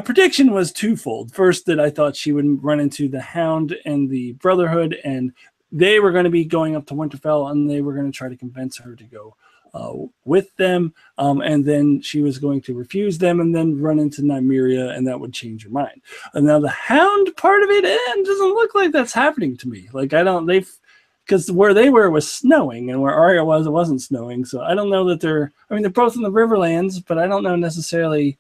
prediction was twofold. First, that I thought she would run into the Hound and the Brotherhood, and they were going to be going up to Winterfell, and they were going to try to convince her to go with them, and then she was going to refuse them and then run into Nymeria, and that would change her mind. And now the Hound part of it doesn't look like that's happening to me. They've because where they were was snowing, and where Arya was, it wasn't snowing. So I don't know that they're both in the Riverlands, but I don't know necessarily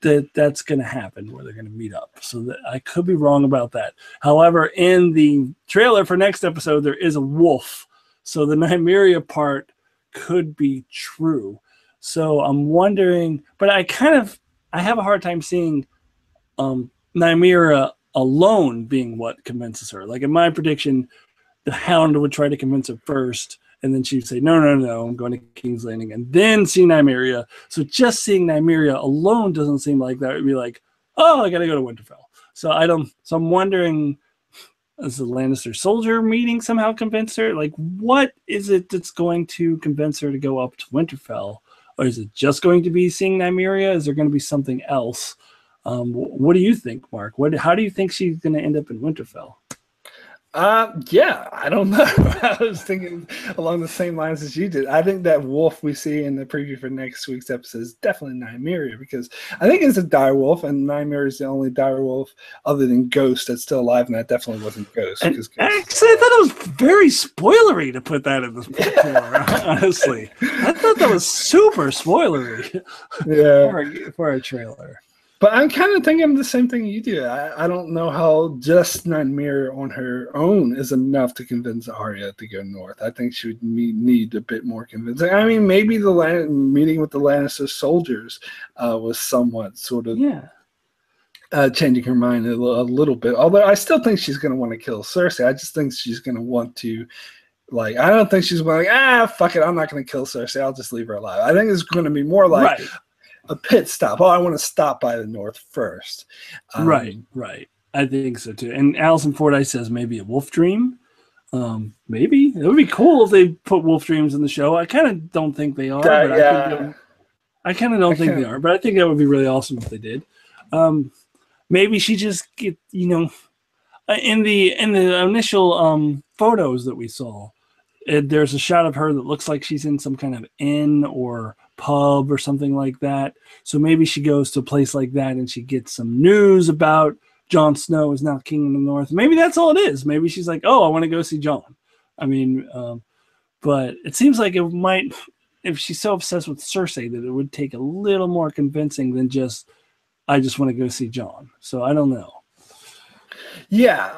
that's going to happen where they're going to meet up. So that I could be wrong about that. However, in the trailer for next episode, there is a wolf. So the Nymeria part could be true. So I'm wondering, but I have a hard time seeing Nymeria alone being what convinces her. Like in my prediction, the Hound would try to convince her first, and then she'd say, no, I'm going to King's Landing, and then see Nymeria. So just seeing Nymeria alone doesn't seem like that would be like, oh, I got to go to Winterfell. So I'm wondering, is the Lannister soldier meeting somehow convince her? Like, what is it that's going to convince her to go up to Winterfell? Or is it just going to be seeing Nymeria? Is there going to be something else? What do you think, Mark? How do you think she's going to end up in Winterfell? Yeah, I don't know. I was thinking along the same lines as you did. I think that wolf we see in the preview for next week's episode is definitely Nymeria, because I think it's a direwolf, and Nymeria is the only direwolf other than Ghost that's still alive, and that definitely wasn't Ghost. Actually, I thought it was very spoilery to put that in the trailer, honestly. I thought that was super spoilery for a trailer. But I'm kind of thinking the same thing you do. I don't know how just Nymeria on her own is enough to convince Arya to go north. I think she would need a bit more convincing. I mean, maybe the meeting with the Lannister soldiers was somewhat sort of changing her mind a little bit. Although I still think she's going to want to kill Cersei. I just think she's going to want to, I don't think she's going to fuck it, I'm not going to kill Cersei. I'll just leave her alive. I think it's going to be more like... Right. A pit stop. Oh, I want to stop by the north first. Right. I think so too. And Alison Fordyce says maybe a wolf dream. Maybe it would be cool if they put wolf dreams in the show. I kind of don't think they are. I kind of don't think they are, but I think that would be really awesome if they did. Maybe she just get in the initial photos that we saw. There's a shot of her that looks like she's in some kind of inn or pub or something like that. So maybe she goes to a place like that and she gets some news about Jon Snow is now king of the north. Maybe that's all it is. Maybe she's like, oh, I want to go see Jon. I mean, but it seems like it might, if she's so obsessed with Cersei, that it would take a little more convincing than just, I just want to go see Jon. So I don't know. Yeah,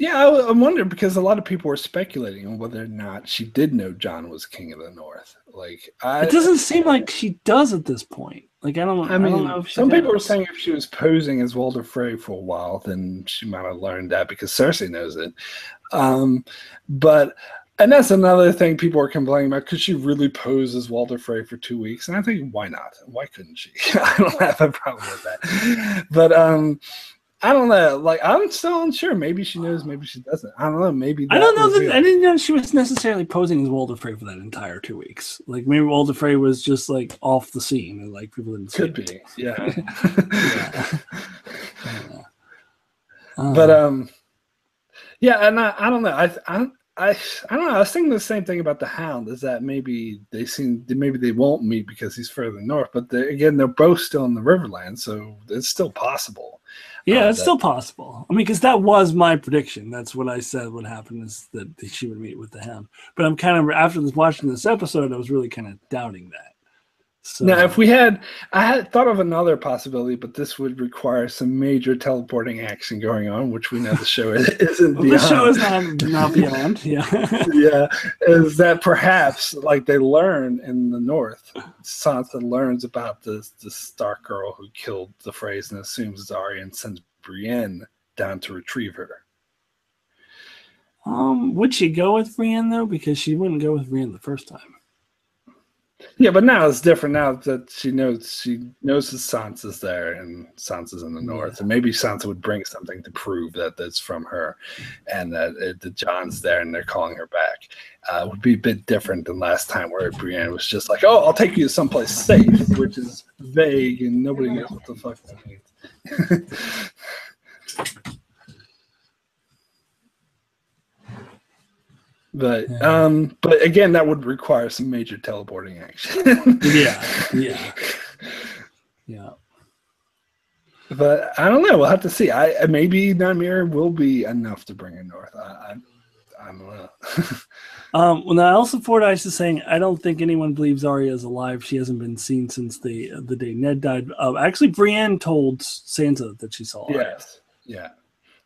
I'm wondering, because a lot of people were speculating on whether or not she did know Jon was king of the north. It doesn't seem like she does at this point. I don't know if some people were saying if she was posing as Walder Frey for a while, then she might have learned that because Cersei knows it. And that's another thing people are complaining about. Could she really pose as Walder Frey for 2 weeks? And I think, why not? Why couldn't she? I don't have a problem with that. But I don't know. I'm still unsure. Maybe she knows. Maybe she doesn't. I don't know. Maybe I don't know. I didn't know she was necessarily posing as Walder Frey for that entire 2 weeks. Maybe Walder Frey was just off the scene and people didn't see it. Could be. Yeah. But and I don't know. I don't know. I was thinking the same thing about the Hound. Is that maybe they won't meet because he's further north. But they're both still in the Riverlands, so it's still possible. Yeah, it's still possible. I mean, because that was my prediction. That's what I said would happen, is that she would meet with the Hound. But I'm kind of, after watching this episode, I was really kind of doubting that. So now, I had thought of another possibility, but this would require some major teleporting action going on, which we know the show isn't beyond. The show is not beyond, yeah. Yeah, is that perhaps, they learn in the north, Sansa learns about the Stark girl who killed the Freys and assumes it's Arya and sends Brienne down to retrieve her. Would she go with Brienne, though? Because she wouldn't go with Brienne the first time. Yeah, but now it's different. Now that she knows that Sansa's there and Sansa's in the north, and maybe Sansa would bring something to prove that that's from her, and that Jon's there and they're calling her back. It would be a bit different than last time, where Brienne was just like, "Oh, I'll take you to someplace safe," which is vague and nobody knows what the fuck that means. But again, that would require some major teleporting action. Yeah. But I don't know. We'll have to see. Maybe Nymeria will be enough to bring her north. I don't know. Well, now Elsa Fordyce is saying, I don't think anyone believes Arya is alive. She hasn't been seen since the day Ned died. Actually, Brienne told Sansa that she saw Arya. Yes. Yeah.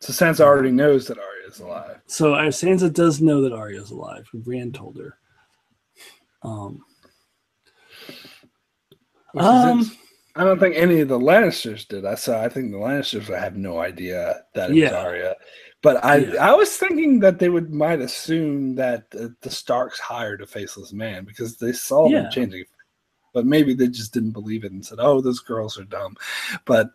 So Sansa already knows that Arya is alive. So Sansa does know that Arya is alive. Brienne told her. I don't think any of the Lannisters did. I think the Lannisters would have no idea that it was Arya. But I was thinking that they might assume that the Starks hired a faceless man because they saw them changing. But maybe they just didn't believe it and said, "Oh, those girls are dumb." But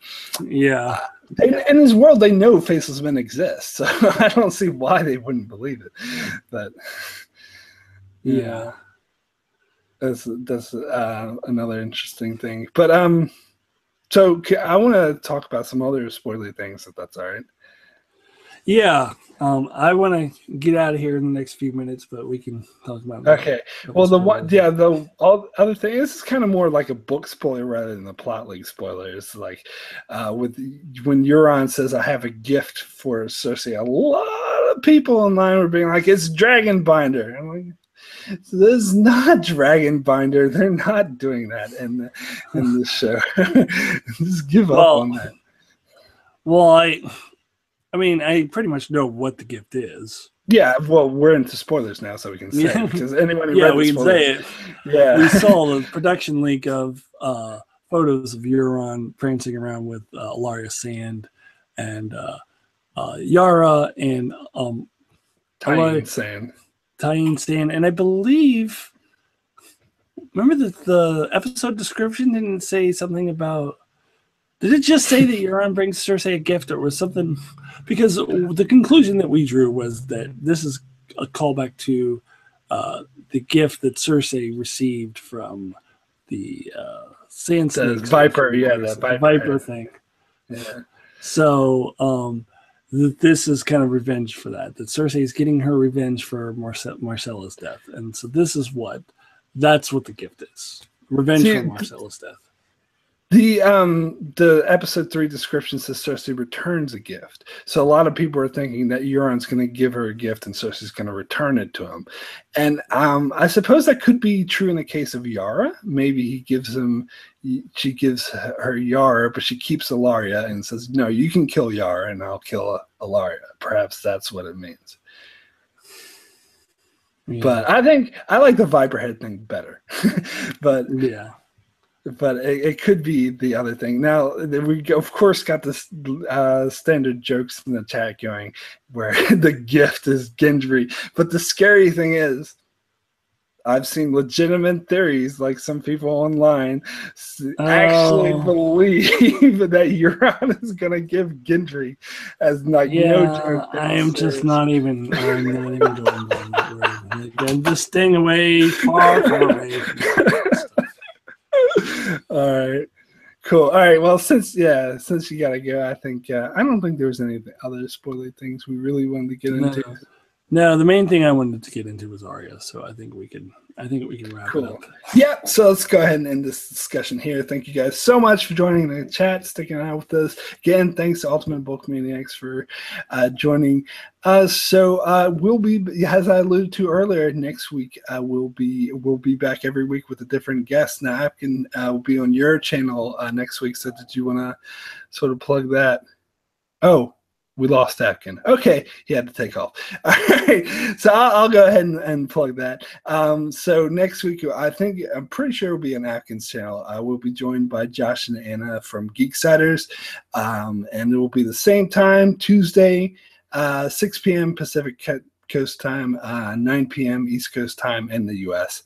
in this world, they know faceless men exist, so I don't see why they wouldn't believe it. But that's another interesting thing. But so I want to talk about some other spoilery things, if that's all right. Yeah, I want to get out of here in the next few minutes, but we can talk about. Okay. Well, the other thing, this is kind of more like a book spoiler rather than the plot league spoiler. It's like when Euron says, "I have a gift for Cersei," a lot of people online were being like, "It's Dragonbinder." I'm like, so this is not Dragonbinder. They're not doing that in the show. Just give up on that. Well, I mean, I pretty much know what the gift is. Yeah, well, we're into spoilers now, so we can say it, because anyone who read the we can spoilers, say it. Yeah, we saw the production leak of photos of Euron prancing around with Ellaria Sand and Yara and Tyene Sand. Tyene Sand, and I believe. Remember the episode description didn't say something about. Did it just say that Euron brings Cersei a gift, or was something? Because the conclusion that we drew was that this is a callback to the gift that Cersei received from the Sand Snakes. Viper, the Viper thing. Yeah. So this is kind of revenge for that. That Cersei is getting her revenge for Marcella's death, and so that's what the gift is: revenge for Marcella's death. The episode 3 description says Cersei returns a gift. So a lot of people are thinking that Euron's going to give her a gift and Cersei's going to return it to him. And I suppose that could be true in the case of Yara. Maybe she gives her Yara, but she keeps Ellaria and says, "No, you can kill Yara and I'll kill Ellaria." Perhaps that's what it means. Yeah. But I like the Viper head thing better. But yeah. But it could be the other thing. Now, we, of course, got this standard jokes in the chat going where the gift is Gendry. But the scary thing is, I've seen legitimate theories, like some people online actually believe that Euron is going to give Gendry as no joke. I am just not even going that. I'm just staying away, far away from that. All right, cool. All right, well, since you gotta go, I think I don't think there was any other spoiler things we really wanted to get into. No, the main thing I wanted to get into was Arya, so I think we can wrap it up. Yeah, so let's go ahead and end this discussion here. Thank you guys so much for joining the chat, sticking out with us. Again, thanks to Ultimate Book Maniacs for joining us. So we'll be, as I alluded to earlier, next week we'll be back every week with a different guest. Now, Akton will be on your channel next week. So did you want to sort of plug that? Oh. We lost Akton. Okay, he had to take off. All right, so I'll go ahead and plug that. So next week, I'm pretty sure it'll be on Akton's channel. We'll be joined by Josh and Anna from Geeksiders, and it will be the same time, Tuesday, 6 p.m. Pacific Coast time, 9 p.m. East Coast time in the U.S.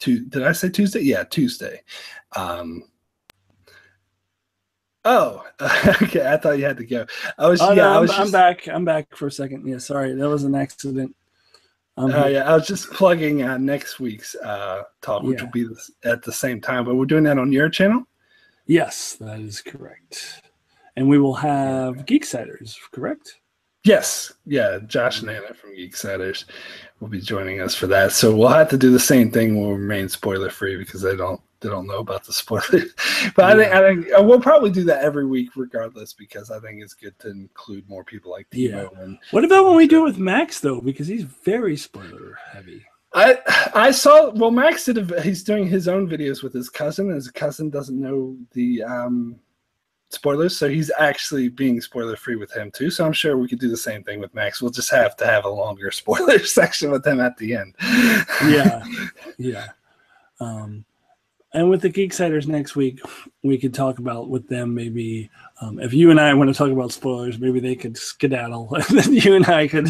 Did I say Tuesday? Yeah, Tuesday. Oh, okay. I thought you had to go. I'm back. I'm back for a second. Yeah, sorry, that was an accident. Yeah, I was just plugging next week's talk, which will be at the same time. But we're doing that on your channel. Yes, that is correct. And we will have Geeksiders, correct? Yes. Yeah, Josh and Anna from Geeksiders will be joining us for that. So we'll have to do the same thing. We'll remain spoiler free because they don't they don't know about the spoilers. But I think we'll probably do that every week regardless, because I think it's good to include more people like Timo. Yeah. And what about when we do it with Max though? Because he's very spoiler heavy. I saw. Well, Max he's doing his own videos with his cousin. His cousin doesn't know the spoilers, so he's actually being spoiler free with him too. So I'm sure we could do the same thing with Max. We'll just have to have a longer spoiler section with him at the end. Yeah. And with the Geeksiders next week, we could talk about with them maybe if you and I want to talk about spoilers, maybe they could skedaddle, and then you and I could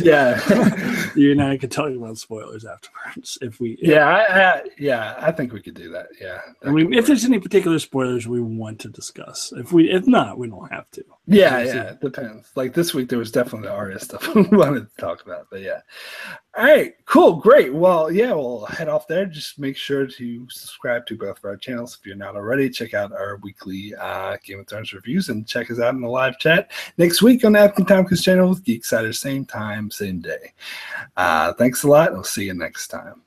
talk about spoilers afterwards. I think we could do that. Yeah, I mean, if there's any particular spoilers we want to discuss, if not, we don't have to. Yeah, it depends. Like this week, there was definitely the Arya stuff we wanted to talk about, but yeah. All right, cool, great. Well, yeah, we'll head off there. Just make sure to subscribe to both of our channels if you're not already. Check out our weekly Game of Thrones reviews and check us out in the live chat next week on the Akton Tamko's channel with Geeksiders, same time, same day. Thanks a lot, and we'll see you next time.